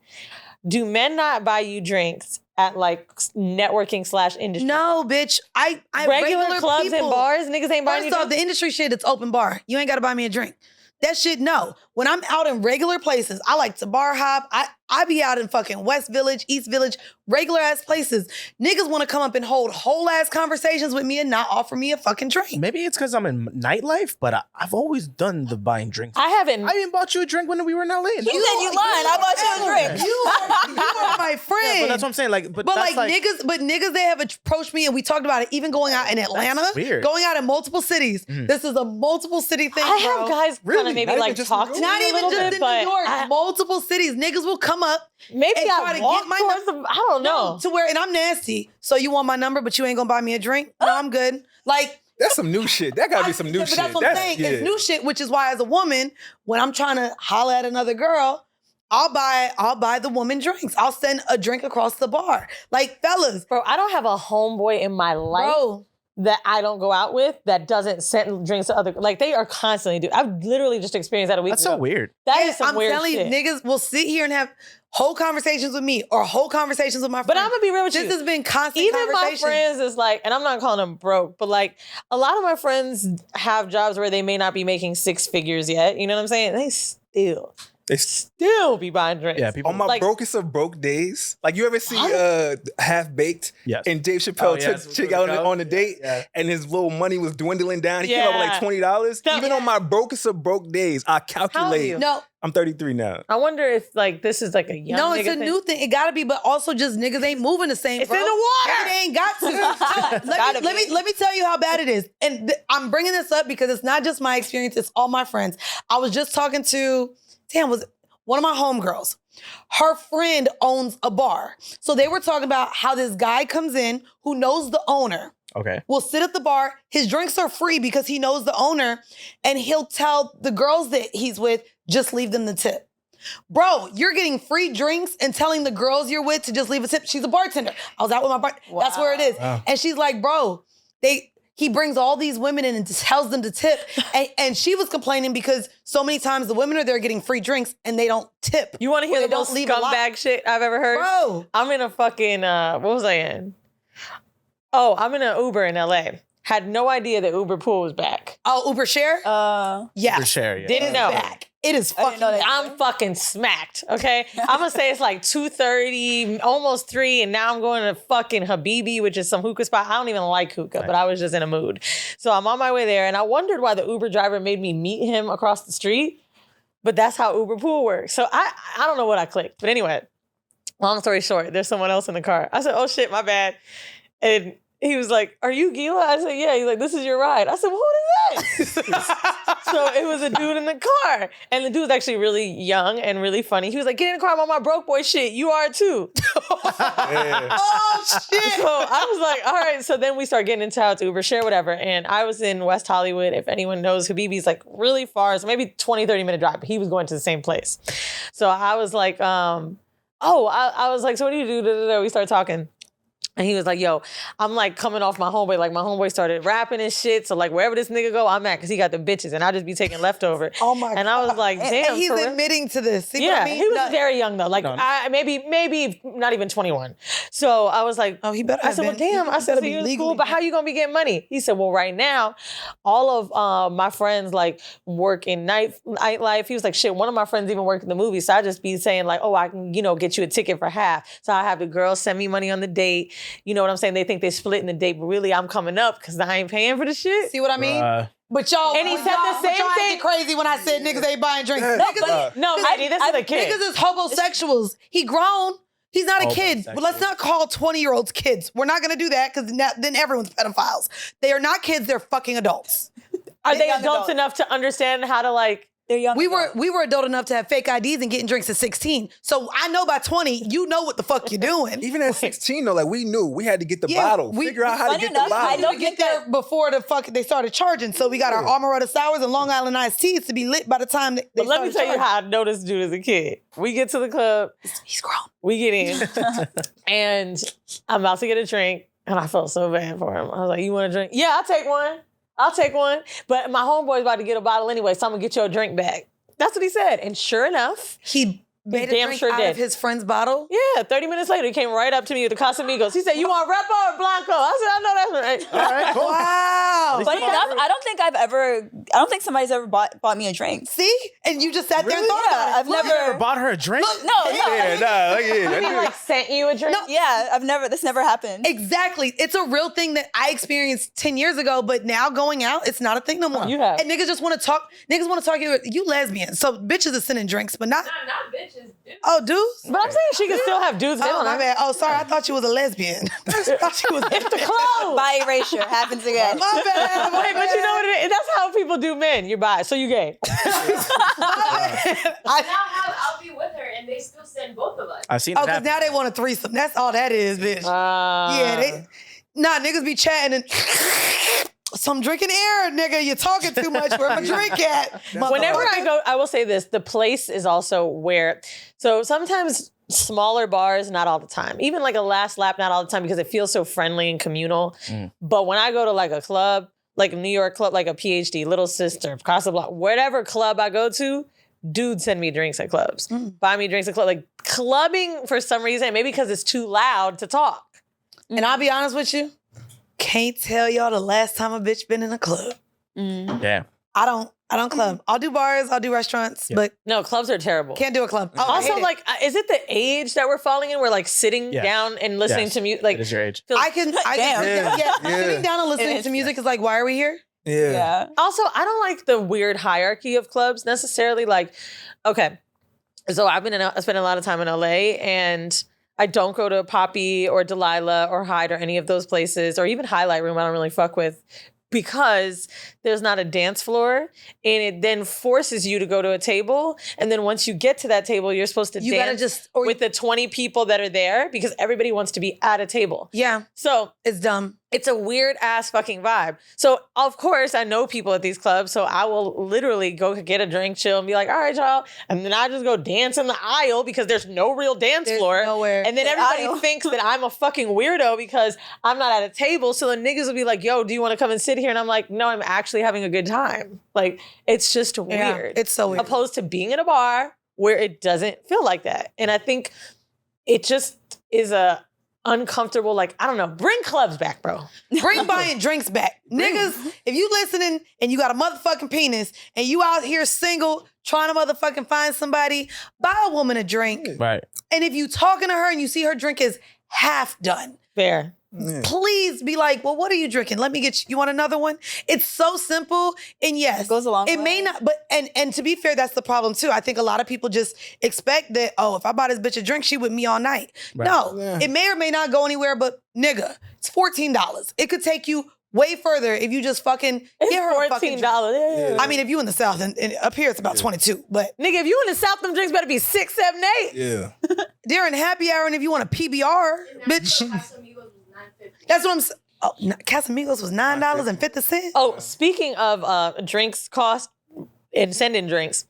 Do men not buy you drinks at like networking / industry? No, bitch. I regular clubs people, and bars, niggas ain't buying you First off, drinks? the industry shit, it's open bar. You ain't got to buy me a drink. That shit, no. When I'm out in regular places, I like to bar hop. I be out in fucking West Village, East Village, regular ass places. Niggas want to come up and hold whole ass conversations with me and not offer me a fucking drink. Maybe it's because I'm in nightlife, but I've always done the buying drinks. I haven't. I even bought you a drink when we were in LA. You said you lying. I bought you a drink. You are my friend. Yeah, but that's what I'm saying. Like, but But that's niggas, they have approached me and we talked about it. Even going out in Atlanta, weird. going out in multiple cities. This is a multiple city thing. I have bro. guys kind Really? of maybe Not like even just talk in to New Not me a even little just bit, in but New York. Multiple cities. Niggas will come up. maybe and try I to walk get my towards them. I don't know. To where, and I'm nasty. So you want my number, but you ain't gonna buy me a drink? No, I'm good. Like, That's some new shit. That gotta be some new but shit. that's what I'm saying. It's new shit, which is why as a woman, when I'm trying to holler at another girl, I'll buy the woman drinks. I'll send a drink across the bar. Like, fellas, Bro, I don't have a homeboy in my life bro. that I don't go out with that doesn't send drinks to other. Like, they are constantly doing. I've literally just experienced that a week that's ago. so weird. That Yeah, is some I'm weird telling shit. you, niggas will sit here and have whole conversations with me or whole conversations with my friends. But I'm gonna be real with you. This has been constant Even my conversation. friends is like, and I'm not calling them broke, but like a lot of my friends have jobs where they may not be making 6 figures yet. You know what I'm saying? They still be buying drinks. Yeah, people On my Like- brokest of broke days, like you ever see Half Baked? Yes. And Dave Chappelle Oh, yes, took with chick the out girl. on a date, Yeah. and his little money was dwindling down. He came up with like Yeah. $20. So- Even on my brokest of broke days, I calculate. you? No, I'm 33 now. I wonder if like this is like a young No, nigga it's a new thing. It gotta be, but also just niggas ain't moving the same. It's bro. in the water. It ain't got to. let me tell you how bad it is. And I'm bringing this up because it's not just my experience. It's all my friends. I was just talking to, was one of my homegirls. Her friend owns a bar. So they were talking about how this guy comes in who knows the owner. Okay. Will sit at the bar. His drinks are free because he knows the owner. And he'll tell the girls that he's with, just leave them the tip. Bro, you're getting free drinks and telling the girls you're with to just leave a tip. She's a bartender. I was out with my bar. Wow. That's where it is. Wow. And she's like, bro, he brings all these women in and tells them to tip. And she was complaining because so many times the women are there getting free drinks and they don't tip. You want to hear the most scumbag shit I've ever heard? Bro. I'm in a fucking, what was I in? Oh, I'm in an Uber in LA. Had no idea that Uber Pool was back. Oh, Uber Share? Yeah. Uber Share, yeah. Didn't know. Back. It is fucking, I'm fucking smacked, okay? I'm gonna say it's like 2:30, almost 3, and now I'm going to fucking Habibi, which is some hookah spot. I don't even like hookah, but I was just in a mood. So I'm on my way there, and I wondered why the Uber driver made me meet him across the street, but that's how Uber Pool works. So I don't know what I clicked, but anyway, long story short, there's someone else in the car. I said, oh shit, my bad. And he was like, are you Gila? I said, yeah. He's like, this is your ride. I said, well, who is that? So it was a dude in the car. And the dude was actually really young and really funny. He was like, get in the car, I'm on my broke boy shit. You are too. Yeah. oh, shit. So I was like, all right. So then we start getting into how it's Uber Share, whatever. And I was in West Hollywood. If anyone knows, Habibi's like really far. So maybe 20, 30-minute drive. But he was going to the same place. So I was like, I was like, so what do you do? We started talking. And he was like, yo, I'm like coming off my homeboy. Like my homeboy started rapping and shit. So like wherever this nigga go, I'm at because he got the bitches. And I just be taking leftover. Oh my God. And I was like, damn. And he's admitting to this. See yeah, what I mean? he was very young though. Like maybe not even 21. So I was like, oh, he better I said, well, damn. I said, so you're in school, but how you gonna be getting money? He said, well, right now, all of my friends like work in nightlife. He was like, shit, one of my friends even work in the movie. So I just be saying like, oh, I can, get you a ticket for half. So I have the girls send me money on the date. You know what I'm saying? They think they split in the date, but really I'm coming up because I ain't paying for the shit. See what I mean? But y'all, and he said the same thing. Crazy when I said niggas ain't buying drinks. No, Maddie, this is a kid. Niggas is homosexuals. He grown. He's not a kid. But let's not call 20-year-olds kids. We're not gonna do that because then everyone's pedophiles. They are not kids. They're fucking adults. Are they adults enough to understand how to like? They're young. We were adult enough to have fake IDs and getting drinks at 16. So I know by 20, you know what the fuck you're doing. Even at 16 though, like we knew we had to get the bottle. Figure out how to get the bottle. I don't get there before they started charging. So we got our Amaretto sours and Long Island iced teas to be lit by the time they But let me tell charging. you how I know this dude as a kid. We get to the club. He's grown. We get in. And I'm about to get a drink. And I felt so bad for him. I was like, you want a drink? Yeah, I'll take one. But my homeboy's about to get a bottle anyway, so I'm going to get your drink back. That's what he said. And sure enough, he made a damn drink sure out did. of his friend's bottle? Yeah, 30 minutes later, he came right up to me with the Casamigos. He said, you want Repo or Blanco? I said, I know that's right. All right, cool. Wow. Funny enough, I don't think somebody's ever bought me a drink. See? And you just sat there and thought about it. I've never bought her a drink? No. He like sent you a drink? No. Yeah, this never happened. Exactly. It's a real thing that I experienced 10 years ago, but now going out, it's not a thing no more. You have. And niggas just want to talk. Niggas want to talk you lesbian. So bitches are sending drinks, but not bitches. Dudes. Oh, dudes? But I'm saying she can still have dudes. Oh, my bad. Oh, sorry. I thought you was a lesbian. I thought she was It's the clothes. Bi erasure happens again. My bad. Wait, but you know what it is? That's how people do men. You're bi, so you gay. I'll be with her and they still send both of us. I've seen Oh, that because now they want a threesome. That's all that is, bitch. Niggas be chatting and so I'm drinking air, nigga. You're talking too much. Where my drink at? Whenever I go, I will say this, the place is also where, so sometimes smaller bars, not all the time. Even like a Last Lap, not all the time because it feels so friendly and communal. But when I go to like a club, like a New York club, like a PhD, Little Sister, Casablanca, whatever club I go to, dudes send me drinks at clubs. Buy me drinks at clubs. Like clubbing for some reason, maybe because it's too loud to talk. And I'll be honest with you, can't tell y'all the last time a bitch been in a club. Yeah. I don't club. I'll do bars, I'll do restaurants, but No, clubs are terrible. can't do a club. Oh, I Also, hate it. like, is it the age that we're falling in? We're like sitting Yes. down and listening Yes. to music. Like, It is your age. I can Yeah. sitting down and listening to music is like, why are we here? Yeah. Also, I don't like the weird hierarchy of clubs necessarily. Like, okay, So I spent a lot of time in LA, and I don't go to Poppy or Delilah or Hyde or any of those places, or even Highlight Room. I don't really fuck with, because there's not a dance floor, and it then forces you to go to a table. And then once you get to that table, you're supposed to dance with the 20 people that are there, because everybody wants to be at a table. Yeah. So it's dumb. It's a weird ass fucking vibe. So of course I know people at these clubs, so I will literally go get a drink, chill, and be like, all right, y'all. And then I just go dance in the aisle, because there's no real dance floor. Nowhere. And then everybody thinks that I'm a fucking weirdo because I'm not at a table. So the niggas will be like, yo, do you want to come and sit here? And I'm like, no, I'm actually having a good time. Like, it's just weird. It's so weird. Opposed to being in a bar where it doesn't feel like that. And I think it just is a uncomfortable, like, I don't know, bring clubs back, bro. Bring buying drinks back. Niggas, if you listening and you got a motherfucking penis and you out here single trying to motherfucking find somebody, buy a woman a drink. Right. And if you talking to her and you see her drink is half done, fair. Please be like, well, what are you drinking? Let me get you want another one? It's so simple. And yes, It goes a long it way. may not, but and to be fair, that's the problem too. I think a lot of people just expect that, oh, if I buy this bitch a drink, she with me all night. Right. No, it may or may not go anywhere, but nigga, it's $14. It could take you way further if you just fucking get her a fucking $14. drink. Yeah. I mean, if you in the South, and up here it's about 22, but Nigga, if you in the South, them drinks better be 6, 7, 8. Yeah. during happy hour, and if you want a PBR, bitch, that's what I'm saying. Oh, Casamigos was $9.50. Oh, speaking of drinks cost and sending drinks,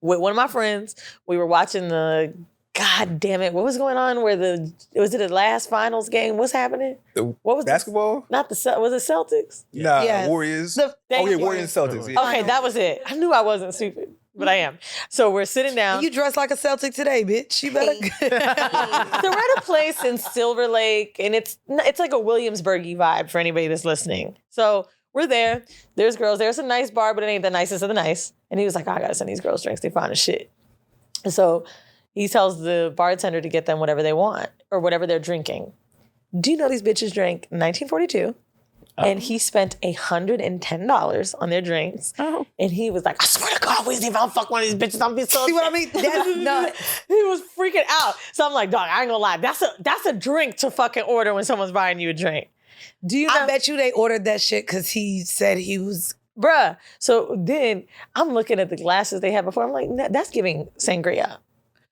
with one of my friends, we were watching the, God damn it, what was going on? Was it the last finals game? What's happening? What was basketball? Was it Celtics? Nah, Yes. Warriors. The- Warriors and Celtics. Yeah. Okay, that was it. I knew I wasn't stupid, but I am. So we're sitting down. You dress like a Celtic today, bitch. You better. They're at a place in Silver Lake, and it's like a Williamsburg-y vibe for anybody that's listening. So we're there. There's girls. There's a nice bar, but it ain't the nicest of the nice. And he was like, I gotta send these girls drinks. They fine as shit. And so he tells the bartender to get them whatever they want or whatever they're drinking. Do you know these bitches drank 1942? And he spent $110 on their drinks. Oh. And he was like, I swear to God, Weezy, if I don't fuck one of these bitches, I'm be so See what I upset." mean? That's nuts. He was freaking out. So I'm like, dog, I ain't gonna lie. That's a drink to fucking order when someone's buying you a drink. Do you know? I bet you they ordered that shit because he said he was. Bruh. So then I'm looking at the glasses they had before. I'm like, that's giving sangria.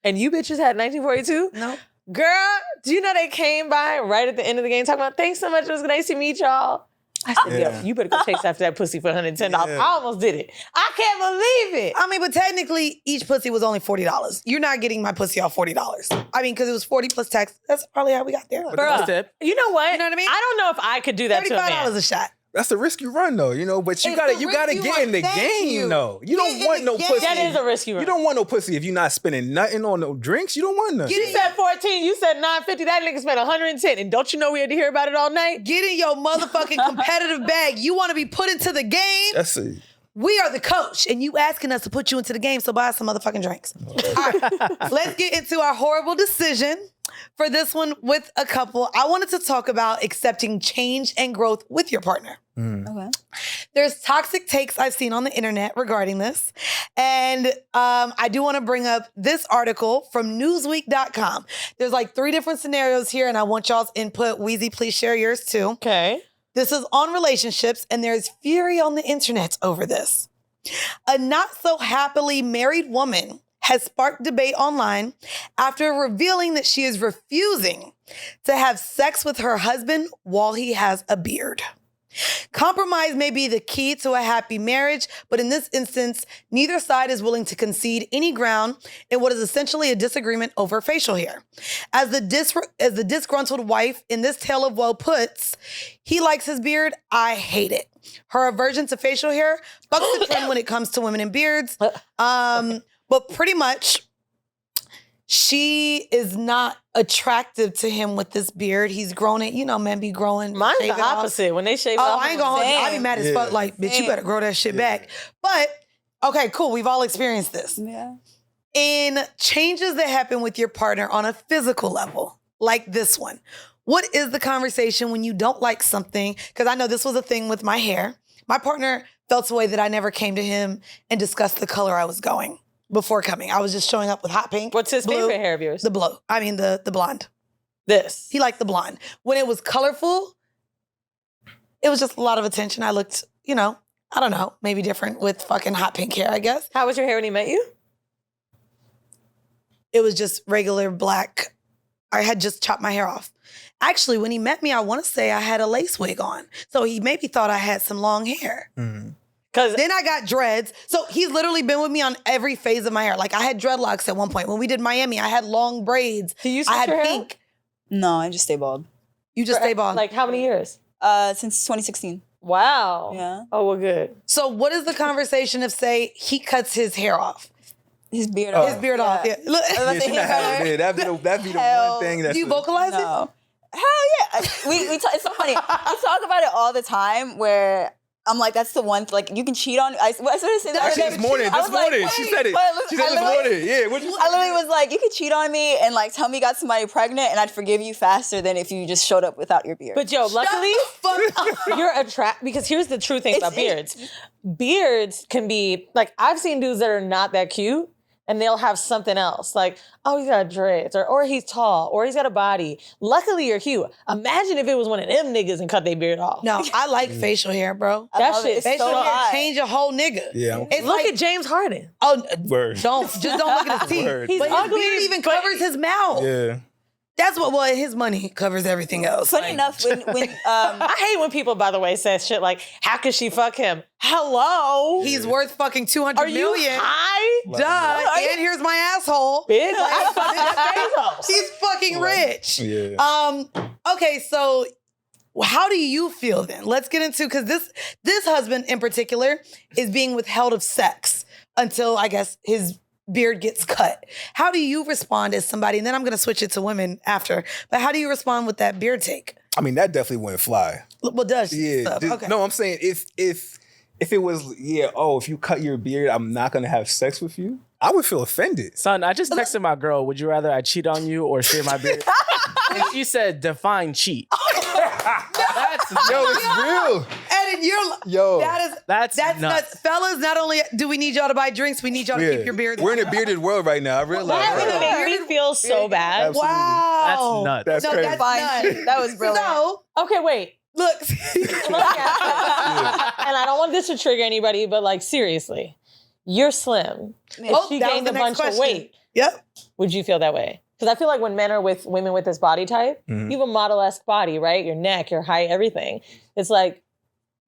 And you bitches had 1942? No. Girl, do you know they came by right at the end of the game talking about, thanks so much, it was nice to meet y'all. I said, Yeah. yo, you better go chase after that pussy for $110. Yeah. I almost did it. I can't believe it. I mean, but technically, each pussy was only $40. You're not getting my pussy off $40. I mean, because it was 40 plus tax. That's probably how we got there. Bruh, you know what? You know what I mean? I don't know if I could do that to a man. $35 a shot. That's the risk you run, though, you know. But you It's gotta the you risk gotta you get run. in the Thank game, you. though. You Get don't in want the no game. pussy. That is a risk you run. You don't want no pussy if you're not spending nothing on no drinks. You don't want nothing. You said 14, you said 950. That nigga spent 110. And don't you know we had to hear about it all night? Get in your motherfucking competitive bag. You want to be put into the game? That's it. We are the coach, and you asking us to put you into the game, so buy some motherfucking drinks. All right, let's get into our horrible decision for this one with a couple. I wanted to talk about accepting change and growth with your partner. Okay. There's toxic takes I've seen on the internet regarding this. And I do want to bring up this article from Newsweek.com. There's like 3 different scenarios here, and I want y'all's input. Weezy, please share yours too. Okay. This is on relationships, and there's fury on the internet over this. A not so happily married woman has sparked debate online after revealing that she is refusing to have sex with her husband while he has a beard. Compromise may be the key to a happy marriage, but in this instance, neither side is willing to concede any ground in what is essentially a disagreement over facial hair. As the disgruntled wife in this tale of woe puts, he likes his beard, I hate it. Her aversion to facial hair bucks the trend when it comes to women and beards. But pretty much, she is not attractive to him with this beard. He's grown it. You know, men be growing. Mine's shave the it off. opposite. When they shave it Oh, off, I ain't gonna hold you. I be mad as fuck. Like, bitch, you better grow that shit back. But, okay, cool. We've all experienced this. Yeah. In changes that happen with your partner on a physical level, like this one, what is the conversation when you don't like something? Because I know this was a thing with my hair. My partner felt a way that I never came to him and discussed the color I was going. before coming. I was just showing up with hot pink. What's his blue, favorite hair of yours? The blue. I mean, the blonde. This. He liked the blonde. When it was colorful, it was just a lot of attention. I looked, you know, I don't know, maybe different with fucking hot pink hair, I guess. How was your hair when he met you? It was just regular black. I had just chopped my hair off. Actually, when he met me, I want to say I had a lace wig on. So he maybe thought I had some long hair. Because Then I got dreads. So he's literally been with me on every phase of my hair. Like I had dreadlocks at one point. When we did Miami, I had long braids. do you I switch had your hair? pink. No, I just stay bald. You just stay bald. Like how many years? Since 2016. Wow. Yeah. Oh, well, good. So what is the conversation of say he cuts his hair off? His beard off. His beard off, yeah. Look, I was about to Yeah, say she his not having beard. it. That'd be the Hell, one thing that's do you vocalize it? No. Hell yeah. It's so funny. We talk about it all the time where I'm like, that's the one, like, you can cheat on. I started saying that. Actually, this morning. I was like, She wait, said it. but She said this morning. Yeah. What'd you say? I literally was like, you could cheat on me and like tell me you got somebody pregnant and I'd forgive you faster than if you just showed up without your beard. But yo, luckily, you're because here's the true thing about beards. Beards can be, like, I've seen dudes that are not that cute and they'll have something else. Like, oh, he's got dreads, or he's tall, or he's got a body. Luckily, you're cute. Imagine if it was one of them niggas and cut their beard off. No, I like facial hair, bro. I that love shit it. It's Facial so hair hot. change a whole nigga. Yeah. It's Look like, at James Harden. oh, Word. don't look at his teeth. Word. He's But his ugly, beard even but- covers his mouth. Yeah. That's what. Well, his money covers everything else. Funny Like, enough, when I hate when people, by the way, say shit like, how could she fuck him? Hello? he's worth fucking 200 Are you million. high? Duh. And here's my asshole. Bitch, I fuck Bezos. He's fucking rich. Yeah. Okay, so how do you feel then? Let's get into, because this husband in particular is being withheld of sex until I guess his beard gets cut. How do you respond as somebody? And then I'm gonna switch it to women after. But how do you respond with that beard take? I mean, that definitely wouldn't fly. Well, does Yeah. stuff. Okay. No, I'm saying if it was, if you cut your beard, I'm not gonna have sex with you, I would feel offended. Son, I just texted my girl, would you rather I cheat on you or shave my beard? And she said, define cheat. Yo, it's real. And you're Yo. that's nuts. nuts. Fellas, not only do we need y'all to buy drinks, we need y'all to Yeah. keep your beards. We're in a bearded world right now. I realize. That Right? made me feel so bad. Absolutely. Wow. That's nuts. That's No, crazy. that's Fine. nuts. That was brilliant. So, Okay, wait. look. Look at and I don't want this to trigger anybody, but like seriously, you're slim. If Oh, she that was gained the a next bunch question. of weight, Yep. would you feel that way? Because I feel like when men are with women with this body type, you have a model-esque body, right? Your neck, your height, everything. It's like,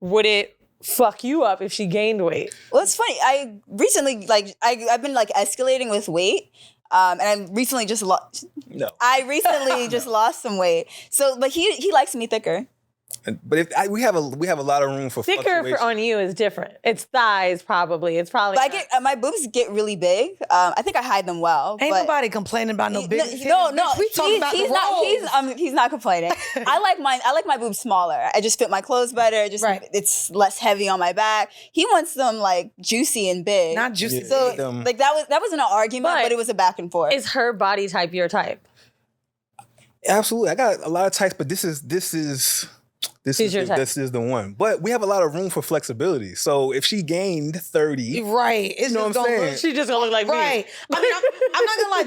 would it fuck you up if she gained weight? Well, it's funny. I recently, I've been like escalating with weight. And I recently just lost. No. I recently just lost some weight. So, but he likes me thicker. But we have a lot of room for Thicker fluctuation. on you is different. It's thighs, probably. It's probably. But I get my boobs get really big. I think I hide them well. Ain't but nobody complaining about no big titties. No. Bitch, we talking about he's the not. rolls. He's not complaining. I like mine. I like my boobs smaller. I just fit my clothes better. Just Right. It's less heavy on my back. He wants them like juicy and big. Not juicy. Yeah. So Them. like that wasn't an argument, But but it was a back and forth. Is her body type your type? Absolutely. I got a lot of types, but this is She's your type. this is the one. But we have a lot of room for flexibility. So if she gained 30, Right. It's You know just what I'm gonna saying? look- She just gonna look like Right. me. I mean, I'm not gonna lie.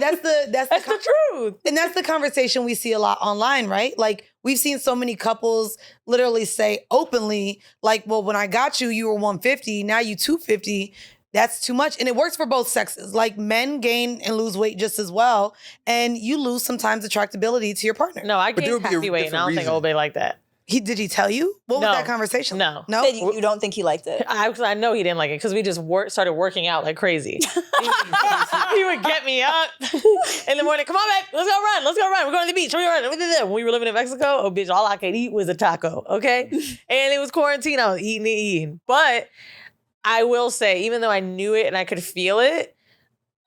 That's That's the truth. And that's the conversation we see a lot online, right? Like we've seen so many couples literally say openly, like, well, when I got you, you were 150, now you 250. That's too much. And it works for both sexes. Like men gain and lose weight just as well. And you lose sometimes attractability to your partner. No, I But there gained would be a happy weight, and I don't different think reason. Obey like that. Did he tell you? What No. was that conversation? No. No? Said you don't think he liked it. I know he didn't like it because we just started working out like crazy. He would get me up in the morning. Come on, babe, let's go run. We're going to the beach. When we were living in Mexico, oh, bitch, all I could eat was a taco, okay? And it was quarantine. I was eating. But I will say, even though I knew it and I could feel it,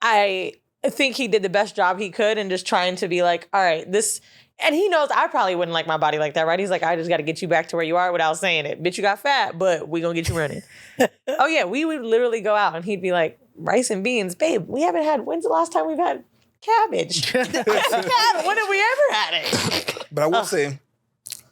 I think he did the best job he could in just trying to be like, all right, this... And he knows I probably wouldn't like my body like that, right? He's like, I just got to get you back to where you are without saying it. Bitch, you got fat, but we going to get you running. Oh, yeah. We would literally go out and he'd be like, rice and beans. Babe, when's the last time we've had cabbage? When have we ever had it? but I will say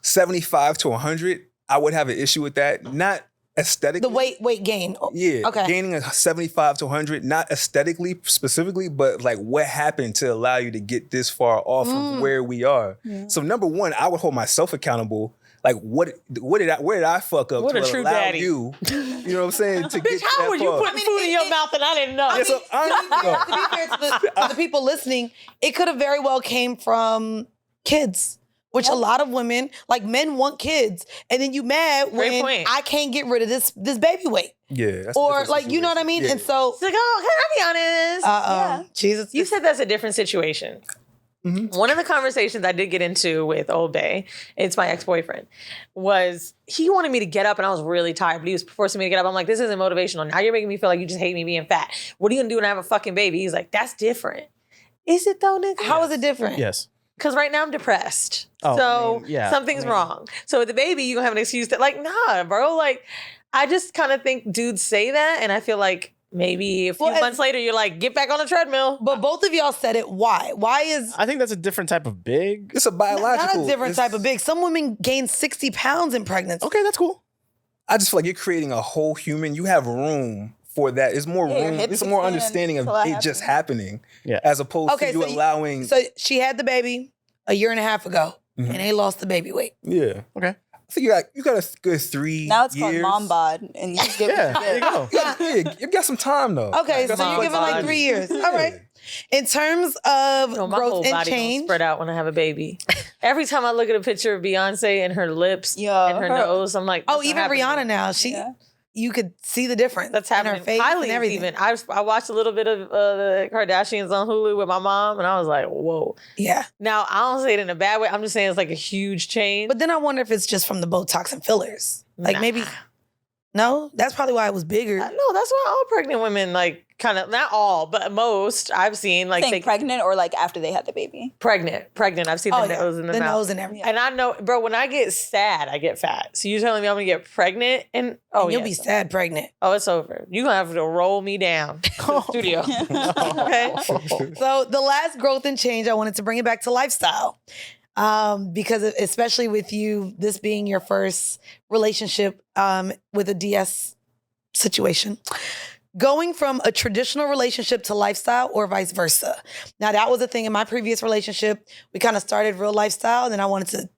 75 to 100, I would have an issue with that. Not aesthetically. The weight gain. Yeah. Okay. Gaining a 75 to 100, not aesthetically specifically, but like what happened to allow you to get this far off of where we are. Yeah. So number one, I would hold myself accountable. Like where did I fuck up what to a true allow daddy. you know what I'm saying, to get How that were you far. putting food in your mouth and I didn't know? To be fair to the people listening, it could have very well came from kids. Which a lot of women, like men, want kids, and then you mad when I can't get rid of this baby weight. Yeah, that's or like you know what I mean. Yeah. And so it's like, oh, can I be honest? Yeah. Jesus, you said that's a different situation. Mm-hmm. One of the conversations I did get into with Old Bay, it's my ex-boyfriend, was he wanted me to get up and I was really tired, but he was forcing me to get up. I'm like, this isn't motivational. Now you're making me feel like you just hate me being fat. What are you gonna do when I have a fucking baby? He's like, that's different. Is it though, nigga? How is it different? Yes. Because right now I'm depressed. Oh, so something's wrong. So with the baby, you're going to have an excuse that like, nah, bro. Like, I just kind of think dudes say that. And I feel like maybe a few months later, you're like, get back on the treadmill. But both of y'all said it. Why? Why is... I think that's a different type of big. It's a biological. Not a different type of big. Some women gain 60 pounds in pregnancy. Okay, that's cool. I just feel like you're creating a whole human. You have room for that. It's more room. It's more understanding of it just happening as opposed to you allowing... So she had the baby a year and a half ago, and they lost the baby weight. Yeah. Okay. I think you got a good 3 years. Now it's called mom bod, and you just give there you go. You got some time though. Okay, so you're giving like 3 years. All right. In terms of my growth whole and body change, spread out when I have a baby. Every time I look at a picture of Beyonce and her lips and her nose, I'm like, oh, even Rihanna now, you could see the difference. That's happening. In her face Kylie and everything. even. I watched a little bit of the Kardashians on Hulu with my mom, and I was like, whoa. Yeah. Now, I don't say it in a bad way. I'm just saying it's like a huge change. But then I wonder if it's just from the Botox and fillers. Like maybe, no? That's probably why it was bigger. No, that's why all pregnant women, like, kind of, not all, but most I've seen, like, they pregnant or like after they had the baby? Pregnant. I've seen the nose and the mouth. Nose and everything. And I know, bro, when I get sad, I get fat. So you're telling me I'm gonna get pregnant and you'll be sad pregnant. Oh, it's over. You're gonna have to roll me down to the studio. Okay. So the last growth and change, I wanted to bring it back to lifestyle. Because especially with you, this being your first relationship with a DS situation. Going from a traditional relationship to lifestyle or vice versa. Now, that was a thing in my previous relationship. We kind of started real lifestyle, and then I wanted to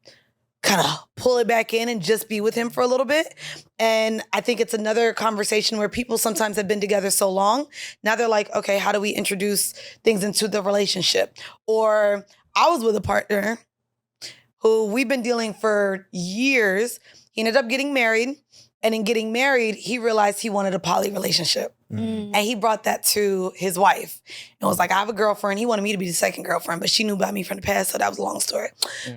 kind of pull it back in and just be with him for a little bit. And I think it's another conversation where people sometimes have been together so long. Now they're like, okay, how do we introduce things into the relationship? Or I was with a partner who we've been dealing for years. He ended up getting married. And in getting married, he realized he wanted a poly relationship. And he brought that to his wife. And was like, I have a girlfriend. He wanted me to be the second girlfriend, but she knew about me from the past, so that was a long story.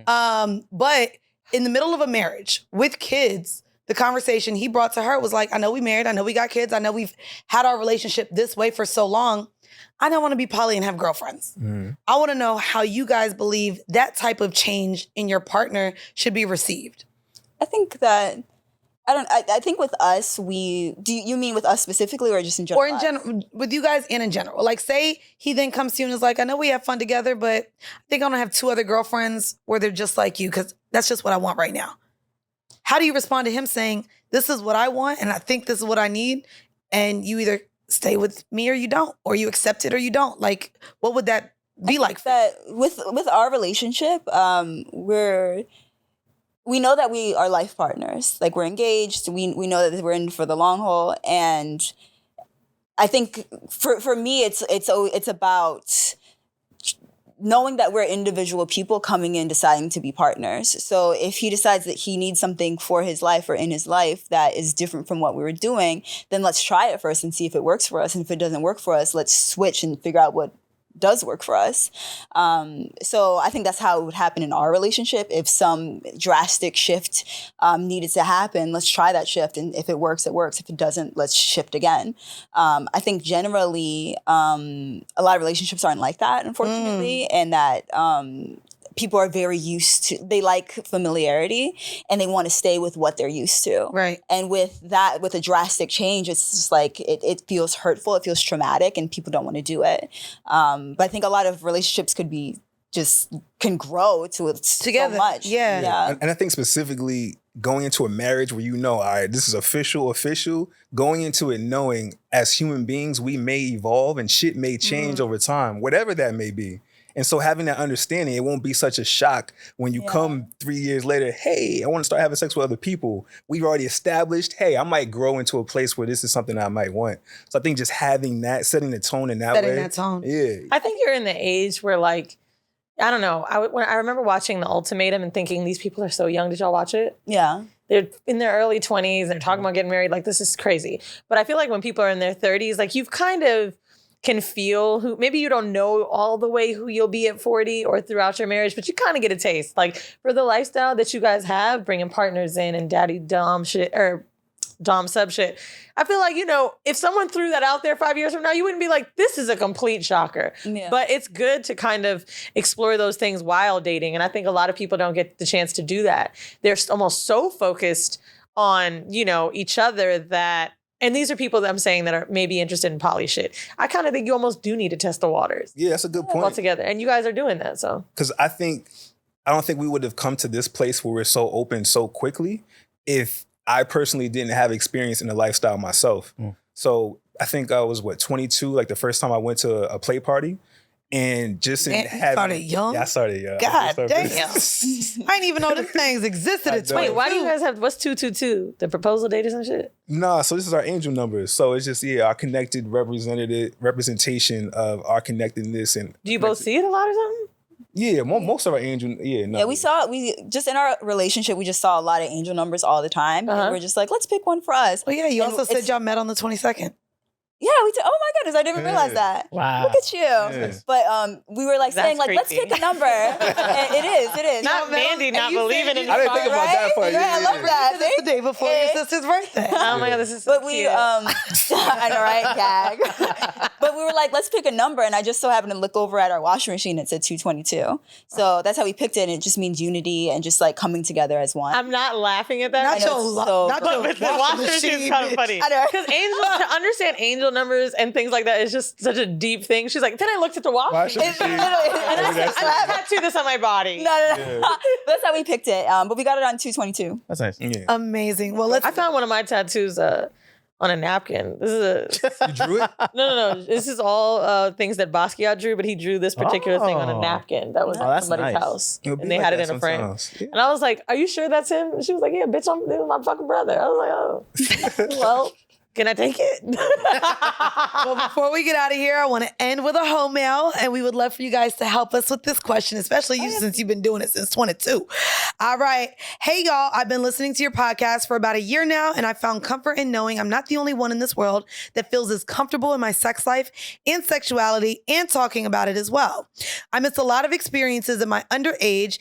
But in the middle of a marriage with kids, the conversation he brought to her was like, I know we married. I know we got kids. I know we've had our relationship this way for so long. I don't want to be poly and have girlfriends. I want to know how you guys believe that type of change in your partner should be received. I think that... I think with us, do you mean with us specifically or just in general? Or in general, with you guys and in general. Like say he then comes to you and is like, I know we have fun together, but I think I'm gonna have 2 other girlfriends where they're just like you because that's just what I want right now. How do you respond to him saying, this is what I want and I think this is what I need, and you either stay with me or you don't, or you accept it or you don't? Like, what would that be like? That with our relationship, we know that we are life partners. Like we're engaged. We know that we're in for the long haul. And I think for me, it's about knowing that we're individual people coming in, deciding to be partners. So if he decides that he needs something for his life or in his life that is different from what we were doing, then let's try it first and see if it works for us. And if it doesn't work for us, let's switch and figure out what does work for us. So I think that's how it would happen in our relationship. If some drastic shift needed to happen, let's try that shift. And if it works, it works. If it doesn't, let's shift again. I think generally a lot of relationships aren't like that, unfortunately, and that people are very used to, they like familiarity and they want to stay with what they're used to. Right. And with that, with a drastic change, it's just like, it feels hurtful, it feels traumatic, and people don't want to do it. But I think a lot of relationships could be just can grow to Together, so much. yeah. And I think specifically going into a marriage where all right, this is official, going into it knowing as human beings, we may evolve and shit may change over time, whatever that may be. And so having that understanding, it won't be such a shock when you come 3 years later, hey, I want to start having sex with other people. We've already established, hey, I might grow into a place where this is something I might want. So I think just having that, setting the tone in that way. Setting that tone. Yeah. I think you're in the age where like, I don't know. I remember watching The Ultimatum and thinking these people are so young. Did y'all watch it? Yeah. They're in their early 20s and they're talking about getting married. Like, this is crazy. But I feel like when people are in their 30s, like you've kind of can feel who, maybe you don't know all the way who you'll be at 40 or throughout your marriage, but you kind of get a taste. Like for the lifestyle that you guys have, bringing partners in and daddy dom shit or dom sub shit. I feel like, if someone threw that out there 5 years from now, you wouldn't be like, this is a complete shocker. Yeah. But it's good to kind of explore those things while dating. And I think a lot of people don't get the chance to do that. They're almost so focused on, each other that, and these are people that I'm saying that are maybe interested in poly shit. I kind of think you almost do need to test the waters. Yeah, that's a good point. Altogether. And you guys are doing that, so. Because I don't think we would have come to this place where we're so open so quickly if I personally didn't have experience in the lifestyle myself. So I think I was 22, like the first time I went to a play party. And just Man, you started young? Yeah, I started young. God damn. I didn't even know them things existed at 22. Wait, why do you guys have, what's 222? The proposal date or some shit? Nah, so this is our angel numbers. So it's just, our connected representation of our connectedness. And do you both see it a lot or something? Yeah, most of our angel, numbers. We just in our relationship, we just saw a lot of angel numbers all the time. And we're just like, let's pick one for us. Oh yeah, you also said y'all met on the 22nd. Yeah, we did. Oh my goodness, I didn't even realize that. Wow. Look at you. Yeah. But we were like That's saying, like, let's creepy. pick a number. And it is. Not Mandii not believing in I didn't think about that part. Right? I love that. It's the day before your sister's birthday. Oh my God, this is so But we, cute. I know, right? Gag. But we were like, let's pick a number. And I just so happened to look over at our washing machine. It said 222. So that's how we picked it. And it just means unity and just like coming together as one. I'm not laughing at that. Not I know, your, it's so not funny. your But the washing machine is kind of funny. I know. Because to understand angel numbers and things like that is just such a deep thing. She's like, then I looked at the washing machine. It's literally, And I said, I tattoo this on my body. no. That's how we picked it. But we got it on 222. That's nice. Yeah. Amazing. Well, let's. I found one of my tattoos on a napkin. This is You drew it? no. This is all things that Basquiat drew, but he drew this particular thing on a Oh. napkin that was Oh, at that's somebody's nice. house, It'll be and they like had it that in a frame. sometimes. Yeah. And I was like, "Are you sure that's him?" And she was like, "Yeah, bitch, this is my fucking brother." I was like, "Oh, well, can I take it?" Well, before we get out of here, I want to end with a home mail, and we would love for you guys to help us with this question, especially you since you've been doing it since 22. All right. Hey, y'all. I've been listening to your podcast for about a year now, and I found comfort in knowing I'm not the only one in this world that feels as comfortable in my sex life and sexuality and talking about it as well. I missed a lot of experiences in my underage,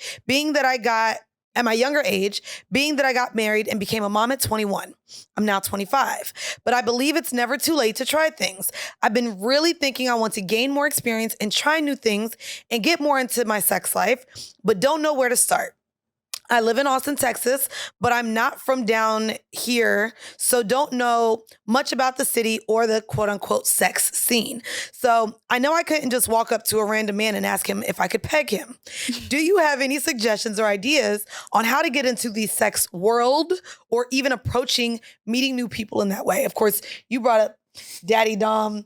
at my younger age, being that I got married and became a mom at 21. I'm now 25, but I believe it's never too late to try things. I've been really thinking I want to gain more experience and try new things and get more into my sex life, but don't know where to start. I live in Austin, Texas, but I'm not from down here, so don't know much about the city or the quote unquote sex scene. So I know I couldn't just walk up to a random man and ask him if I could peg him. Do you have any suggestions or ideas on how to get into the sex world or even approaching meeting new people in that way? Of course, you brought up Daddy Dom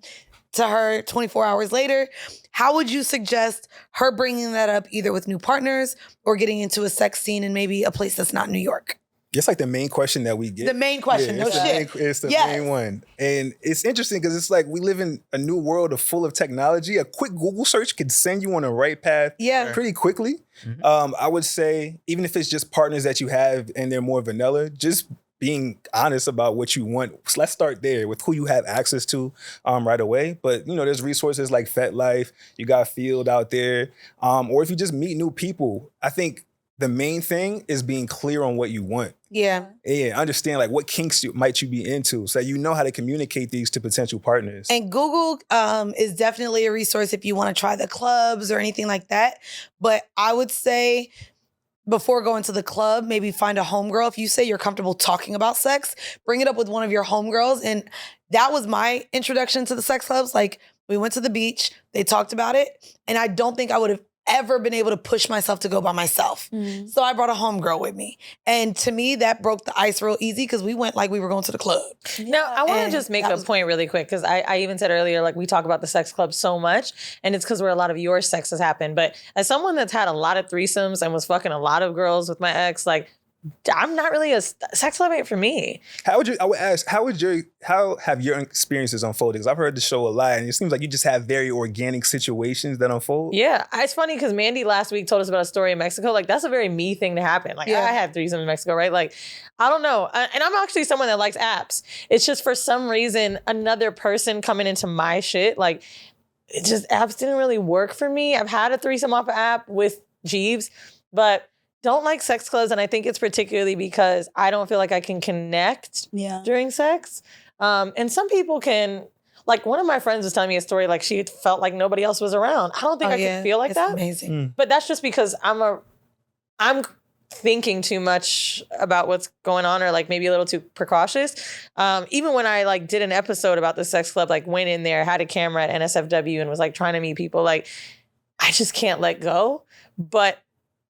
to her 24 hours later. How would you suggest her bringing that up either with new partners or getting into a sex scene in maybe a place that's not New York? It's like the main question that we get. The main question, no shit. It's the Yes. main one. And it's interesting because it's like we live in a new world full of technology. A quick Google search could send you on the right path pretty quickly. I would say, even if it's just partners that you have and they're more vanilla, just being honest about what you want. So let's start there with who you have access to right away. But, there's resources like FetLife. You got Field out there. Or if you just meet new people, I think the main thing is being clear on what you want. Yeah. Yeah, understand like what kinks might you be into so that you know how to communicate these to potential partners. And Google is definitely a resource if you want to try the clubs or anything like that. But I would say before going to the club, maybe find a homegirl. If you say you're comfortable talking about sex, bring it up with one of your homegirls. And that was my introduction to the sex clubs. Like we went to the beach, they talked about it. And I don't think I would have ever been able to push myself to go by myself. So I brought a homegirl with me. And to me, that broke the ice real easy because we went like we were going to the club. Now, I want to And just make that a was- point really quick because I even said earlier, like we talk about the sex club so much and it's because where a lot of your sex has happened. But as someone that's had a lot of threesomes and was fucking a lot of girls with my ex, like I'm not really a sex club ain't for me. I would ask, how have your experiences unfolded? Because I've heard the show a lot, and it seems like you just have very organic situations that unfold. Yeah, it's funny because Mandii last week told us about a story in Mexico. Like that's a very me thing to happen. Like I had threesomes in Mexico, right? Like I don't know, and I'm actually someone that likes apps. It's just for some reason another person coming into my shit, like it just apps didn't really work for me. I've had a threesome off an app with Jeeves, but don't like sex clubs, and I think it's particularly because I don't feel like I can connect during sex. And some people can, like one of my friends was telling me a story, like she felt like nobody else was around. I don't think I could feel like that. Amazing. But that's just because I'm thinking too much about what's going on or like maybe a little too precautious. Even when I like did an episode about the sex club, like went in there, had a camera at NSFW and was like trying to meet people, like I just can't let go. But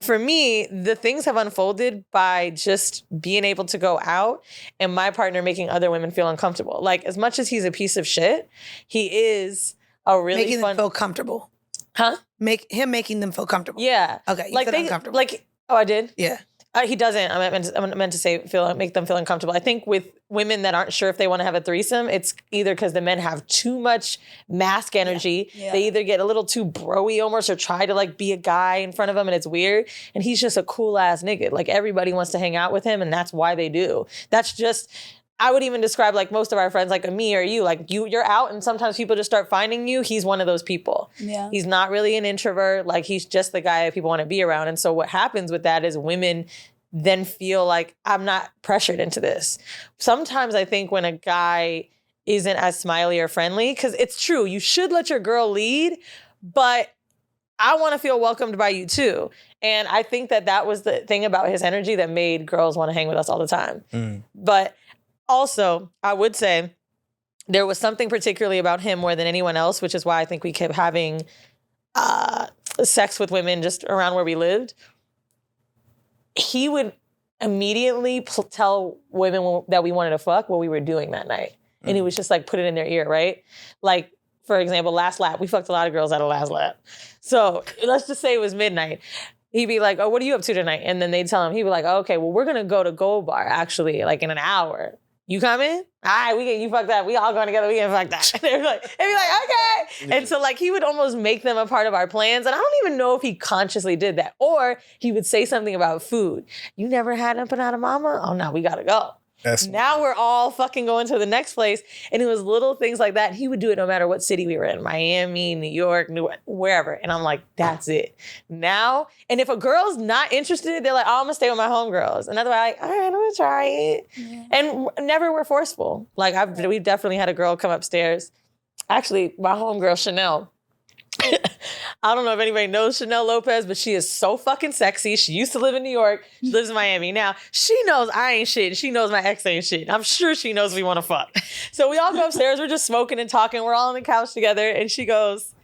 for me, the things have unfolded by just being able to go out and my partner making other women feel uncomfortable. Like as much as he's a piece of shit, he is a really making fun. them feel comfortable. Huh? Making them feel comfortable. Yeah. Okay. You Like said they uncomfortable. like. Oh, I did. Yeah. He doesn't. I meant to say make them feel uncomfortable. I think with women that aren't sure if they want to have a threesome, it's either because the men have too much mask energy. Yeah. They either get a little too bro-y almost or try to like be a guy in front of him and it's weird. And he's just a cool ass nigga. Like everybody wants to hang out with him and that's why they do. That's just, I would even describe like most of our friends like me or you, like you're out and sometimes people just start finding you. He's one of those people. Yeah. He's not really an introvert. Like he's just the guy that people want to be around. And so what happens with that is women then feel like I'm not pressured into this. Sometimes I think when a guy isn't as smiley or friendly, because it's true, you should let your girl lead, but I want to feel welcomed by you too. And I think that was the thing about his energy that made girls want to hang with us all the time. But also, I would say there was something particularly about him more than anyone else, which is why I think we kept having sex with women just around where we lived. He would immediately tell women that we wanted to fuck what we were doing that night. And he was just like, put it in their ear, right? Like, for example, last lap. We fucked a lot of girls at a last lap. So let's just say it was midnight. He'd be like, oh, what are you up to tonight? And then they'd tell him, he'd be like, oh, okay, well, we're going to go to Gold Bar, actually, like in an hour. You coming? All right, you fuck that. We all going together. We can fuck that. They'd be like, okay. And so like he would almost make them a part of our plans. And I don't even know if he consciously did that. Or he would say something about food. You never had empanada mama? Oh no, we gotta go. Now we're all fucking going to the next place. And it was little things like that. He would do it no matter what city we were in. Miami, New York, wherever. And I'm like, that's it. Now, and if a girl's not interested, they're like, oh, I'm gonna stay with my homegirls. And otherwise, like, all right, I'm gonna try it. Yeah. And never were forceful. Like we've definitely had a girl come upstairs. Actually, my homegirl, Chanel. I don't know if anybody knows Chanel Lopez, but she is so fucking sexy. She used to live in New York. She lives in Miami. Now, she knows I ain't shit. And she knows my ex ain't shit. I'm sure she knows we want to fuck. So we all go upstairs. We're just smoking and talking. We're all on the couch together. And she goes,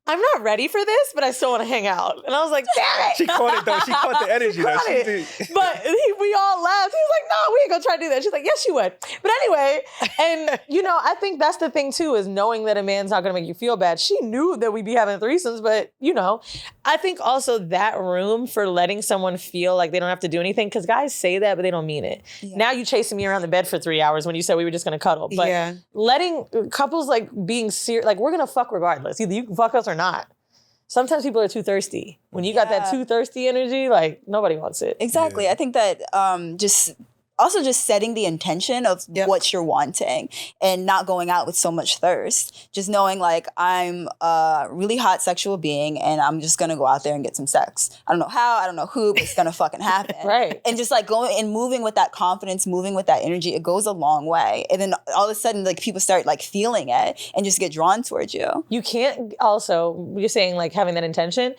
I'm not ready for this, but I still want to hang out. And I was like, damn it. She caught it though. She caught the energy though. She did. But we all laughed. He was like, no, we ain't gonna try to do that. She's like, yes, you would. But anyway, and I think that's the thing too, is knowing that a man's not gonna make you feel bad. She knew that we'd be having threesomes, but I think also that room for letting someone feel like they don't have to do anything, because guys say that, but they don't mean it. Yeah. Now you chasing me around the bed for 3 hours when you said we were just gonna cuddle. But letting couples like being serious, like we're gonna fuck regardless. Either you can fuck us or not. Sometimes people are too thirsty. When you got that too thirsty energy, like nobody wants it. Exactly. I think that just setting the intention of what you're wanting and not going out with so much thirst. Just knowing like I'm a really hot sexual being and I'm just gonna go out there and get some sex. I don't know how, I don't know who, but it's gonna fucking happen. Right. And just like going and moving with that confidence, moving with that energy, it goes a long way. And then all of a sudden like people start like feeling it and just get drawn towards you. You can't also, you're saying like having that intention,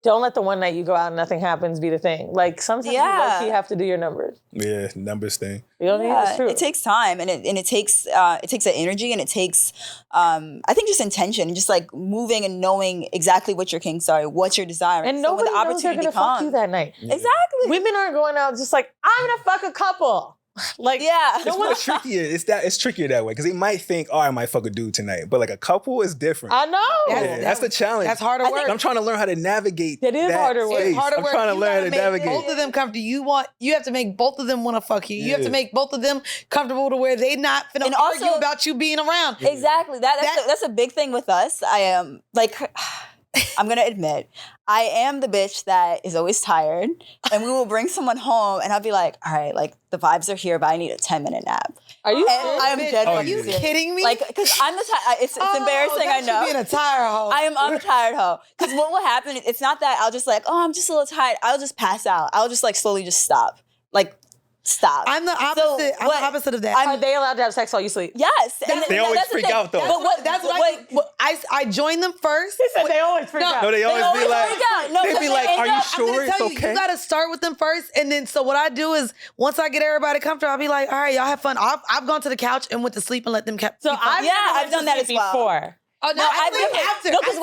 don't let the one night you go out and nothing happens be the thing. Like sometimes you low-key have to do your numbers. Yeah, numbers thing. You know what I mean? It's true. It takes time, and it takes that energy, and it takes I think just intention, just like moving and knowing exactly what your kinks are, what your desire, and so nobody when the knows they're opportunity gonna fuck you comes, that night. exactly. Women aren't going out just like I'm gonna fuck a couple. Like It's more trickier. It's trickier that way because they might think, oh, I might fuck a dude tonight, but like a couple is different. I know. That's the challenge. That's harder work. I'm trying to learn how to navigate. It is that harder work. space. It's harder I'm work. trying to You learn how gotta to make navigate. both of them comfortable. You have to make both of them want to fuck you. You have to Yeah. make both of them comfortable to where they not finna And argue also- about you being around. Exactly. That's a big thing with us. I am I'm gonna admit, I am the bitch that is always tired, and we will bring someone home, and I'll be like, all right, like the vibes are here, but I need a 10-minute nap. Are you? And I'm Bitch, dead. are fucking you serious. kidding me? Like, because I'm the it's embarrassing. I That's know. you being a tire hoe. I'm a tired hoe. Because what will happen? It's not that I'll just like, oh, I'm just a little tired. I'll just pass out. I'll just like slowly just stop. Like, stop. I'm the opposite. I'm the opposite of that. Are they allowed to have sex while you sleep? Yes. They always that's the freak thing. out, though. But That's what I join them first. He said they always freak out. No, they always be like, freak out. No, they be because like, they are end you up- I'm sure gonna it's tell you, okay? you gotta start with them first, and then so what I do is once I get everybody comfortable, I'll be like, all right, y'all have fun. I've gone to the couch and went to sleep and let them keep. So I've done that as well. before. Oh no, I I've sleep after. No, because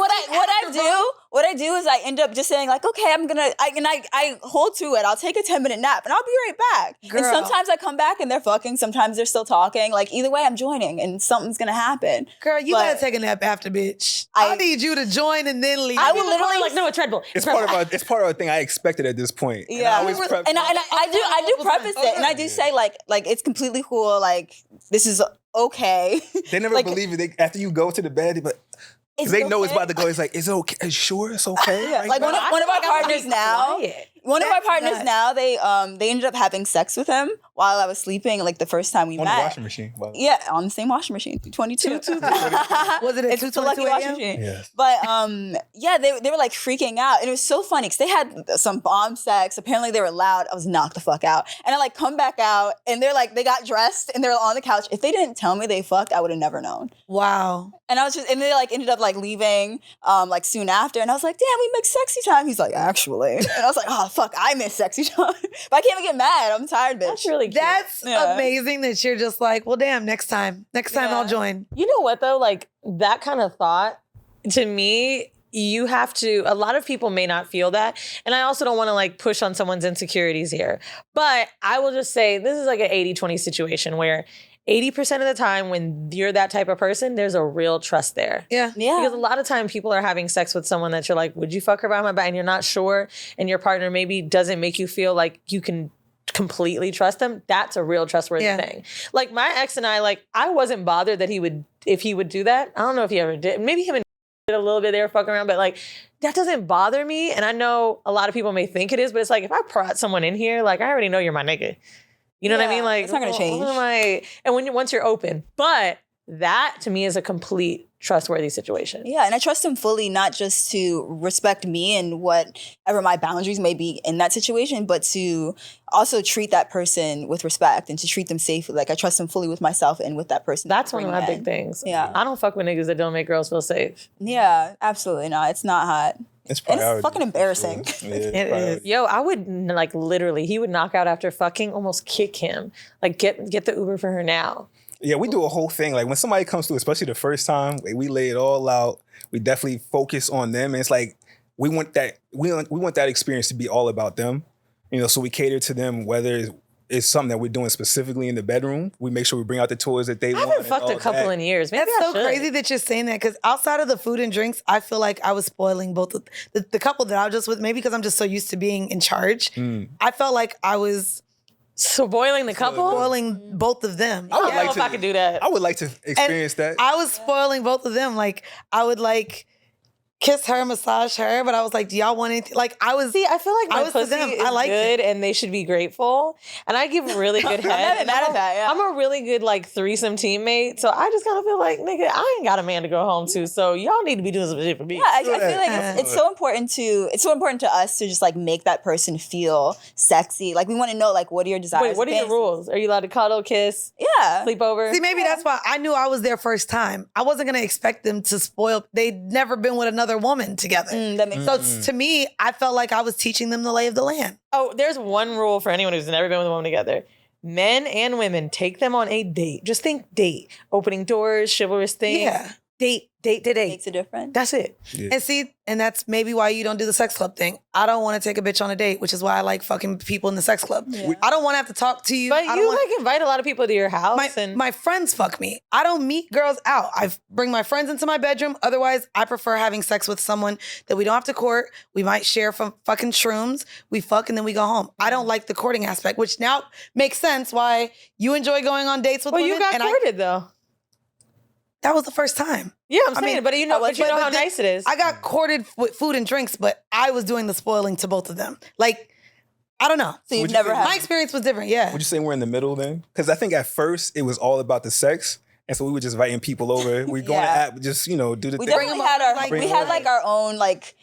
what I do is I end up just saying like, okay, I hold to it. I'll take a 10-minute nap and I'll be right back. Girl. And sometimes I come back and they're fucking. Sometimes they're still talking. Like either way, I'm joining and something's gonna happen. Girl, you But gotta take a nap after, bitch. I need you to join and then leave. I will literally like no, a treadmill. It's part of a thing I expected at this point. And I Yeah, always prep. and I do preface it, and I do say like it's completely cool. Like this is okay. They never like- believe it. After you go to the bed, because they know it's about to go. It's like, is it okay? Are you sure it's okay? Yeah, right like now? one of our partners now. One of our That's partners nuts. now, they ended up having sex with him while I was sleeping, like the first time we on met. the washing machine. Wow. Yeah, on the same washing machine, 22. Was it at It's the lucky 2:22 washing a.m.? machine. Yes. But yeah, they were like freaking out, and it was so funny because they had some bomb sex. Apparently, they were loud. I was knocked the fuck out, and I like come back out, and they're like they got dressed and they're on the couch. If they didn't tell me they fucked, I would have never known. Wow. And I was just, and they like ended up like leaving like soon after, and I was like, damn, we make sexy time. He's like, actually, and I was like, oh fuck, I miss sexy time, but I can't even get mad. I'm tired, bitch. That's really cute. That's Yeah. amazing that you're just like, well, damn, next time I'll join. You know what though? Like that kind of thought, to me, you have to, a lot of people may not feel that. And I also don't want to like push on someone's insecurities here. But I will just say this is like an 80-20 situation where 80% of the time when you're that type of person, there's a real trust there. Yeah. Yeah. Because a lot of time people are having sex with someone that you're like, would you fuck her behind my back? And you're not sure. And your partner maybe doesn't make you feel like you can completely trust them. That's a real trustworthy thing. Like my ex and I, like I wasn't bothered that if he would do that. I don't know if he ever did. Maybe him and did a little bit there fucking around, but like that doesn't bother me. And I know a lot of people may think it is, but it's like if I brought someone in here, like I already know you're my nigga. You know what I mean? Like it's not gonna change. what am I? And once you're open, but that to me is a complete trustworthy situation. Yeah, and I trust him fully, not just to respect me and whatever my boundaries may be in that situation, but to also treat that person with respect and to treat them safely. Like I trust him fully with myself and with that person. That's one of my bringing big in. things. Yeah. I don't fuck with niggas that don't make girls feel safe. Yeah, absolutely not. It's not hot. It's And priority. it's fucking embarrassing. Yeah, It priority. is. Yo, I would like literally, he would knock out after fucking, almost kick him. Like get the Uber for her now. Yeah, we do a whole thing. Like when somebody comes through, especially the first time, like, we lay it all out. We definitely focus on them. And it's like we want that experience to be all about them. You know, so we cater to them, whether it's something that we're doing specifically in the bedroom. We make sure we bring out the toys that they I want. haven't and fucked a all couple that. in years. Maybe That's I so should. crazy that you're saying that because outside of the food and drinks, I feel like I was spoiling both of the couple that I was just with, maybe because I'm just so used to being in charge. I felt like I was Spoiling the couple? spoiling both of them. I would I don't like know if to. I could do that. I would like to experience that. I was spoiling both of them. Like I would like kiss her, massage her, but I was like, do y'all want anything? Like I was. See, I feel like I my was for pussy them. is I liked good and they should be grateful. And I give really good head. never And mad at that, yeah. I'm a really good like threesome teammate. So I just kind of feel like, nigga, I ain't got a man to go home to. So y'all need to be doing some shit for me. Yeah, I feel like it's so important to us to just like make that person feel sexy. Like we want to know like what are your desires? Wait, what are your fantasies? rules? Are you allowed to cuddle, kiss, Yeah. sleep over? See, maybe that's why I knew I was their first time. I wasn't gonna expect them to spoil. They'd never been with another another woman together. That makes So sense. to me, I felt like I was teaching them the lay of the land. Oh, there's one rule for anyone who's never been with a woman together. Men and women, take them on a date. Just think date. Opening doors, chivalrous things. Yeah. Date to date. Makes a difference. That's it. And see, and that's maybe why you don't do the sex club thing. I don't want to take a bitch on a date, which is why I like fucking people in the sex club. Yeah. I don't want to have to talk to you. But I don't you want- like invite a lot of people to your house and my friends fuck me. I don't meet girls out. I bring my friends into my bedroom. Otherwise, I prefer having sex with someone that we don't have to court. We might share from fucking shrooms. We fuck and then we go home. I don't like the courting aspect, which now makes sense why you enjoy going on dates with well, women. you got and courted though. that was the first time. Yeah, I'm I saying, mean, but you know how the- nice it is. I got courted with food and drinks, but I was doing the spoiling to both of them. Like, I don't know. So you've Would you never say- had. My experience was different, yeah. Would you say we're in the middle then? Because I think at first it was all about the sex. And so we were just inviting people over. We're going to app, just, do the We thing. definitely had our own like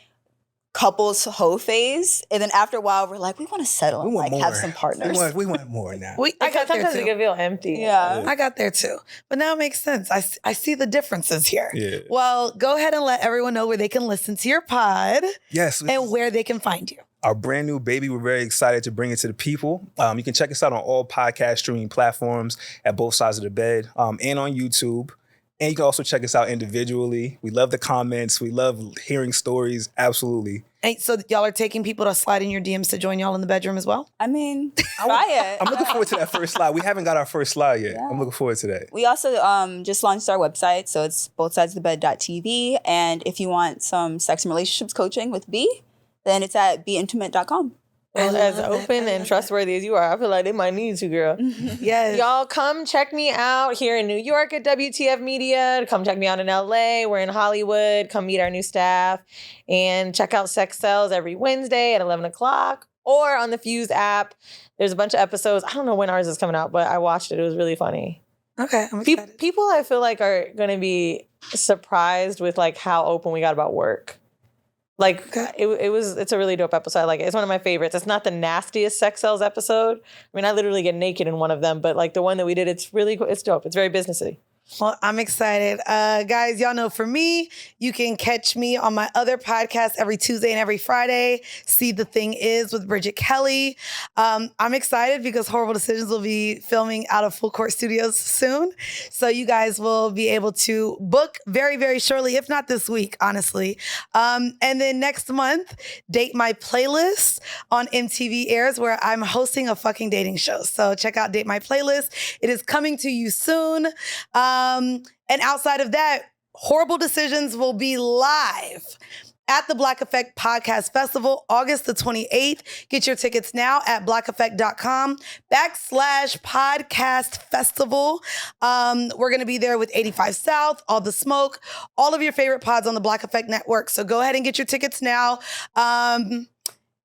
couples hoe phase, and then after a while we're like, we want to settle and like have some partners. We want more now. I got there sometimes it too. can feel empty. Yeah. I got there too. But now it makes sense. I see the differences here. Yeah. Well, go ahead and let everyone know where they can listen to your pod Yes. and where they can find you. Our brand new baby. We're very excited to bring it to the people. You can check us out on all podcast streaming platforms at both sides of the bed and on YouTube. And you can also check us out individually. We love the comments. We love hearing stories. Absolutely. And so y'all are taking people to slide in your DMs to join y'all in the bedroom as well? I mean, try it. I'm looking forward to that first slide. We haven't got our first slide yet. I'm looking forward to that. We also just launched our website, so it's bothsidesofthebed.tv. And if you want some sex and relationships coaching with B, then it's at beintimate.com. Well, as open and trustworthy as you are, I feel like they might need you, girl. Yes. Y'all come check me out here in New York at WTF Media. Come check me out in LA. We're in Hollywood. Come meet our new staff and check out Sex Cells every Wednesday at 11 o'clock or on the Fuse app. There's a bunch of episodes. I don't know when ours is coming out, but I watched it. It was really funny. Okay, I'm excited. People I feel like are going to be surprised with like how open we got about work. Like it's a really dope episode. I like it. It's one of my favorites. It's not the nastiest Sex Cells episode. I mean, I literally get naked in one of them, but like the one that we did, it's dope. It's very businessy. Well, I'm excited. Guys, y'all know for me, you can catch me on my other podcast every Tuesday and every Friday. See the Thing Is with Bridget Kelly. I'm excited because Whoreible Decisions will be filming out of Full Court Studios soon. So you guys will be able to book very, very shortly, if not this week, honestly. And then next month, Date My Playlist on MTV airs where I'm hosting a fucking dating show. So check out Date My Playlist. It is coming to you soon. And outside of that, Whoreible Decisions will be live at the Black Effect Podcast Festival, August the 28th. Get your tickets now at blackeffect.com/podcast festival. We're going to be there with 85 South, All the Smoke, all of your favorite pods on the Black Effect Network. So go ahead and get your tickets now.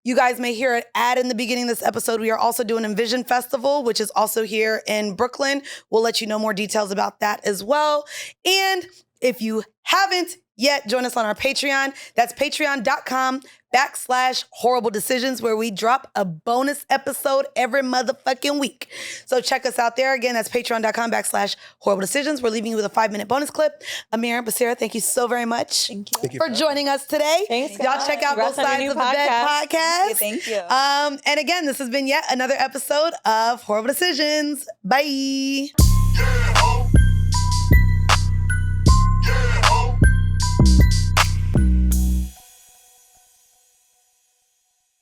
You guys may hear an ad in the beginning of this episode. We are also doing Envision Festival, which is also here in Brooklyn. We'll let you know more details about that as well. And if you haven't yet, join us on our Patreon. That's patreon.com/Whoreible Decisions, where we drop a bonus episode every motherfucking week. So check us out there. Again, that's patreon.com/Whoreible Decisions. We're leaving you with a 5-minute bonus clip. Amir and Basirah, thank you so very much for joining us today. Thanks, Y'all guys. check out Both Congrats on your Sides new of the Bed podcast. Thank you. And again, this has been yet another episode of Whoreible Decisions. Bye.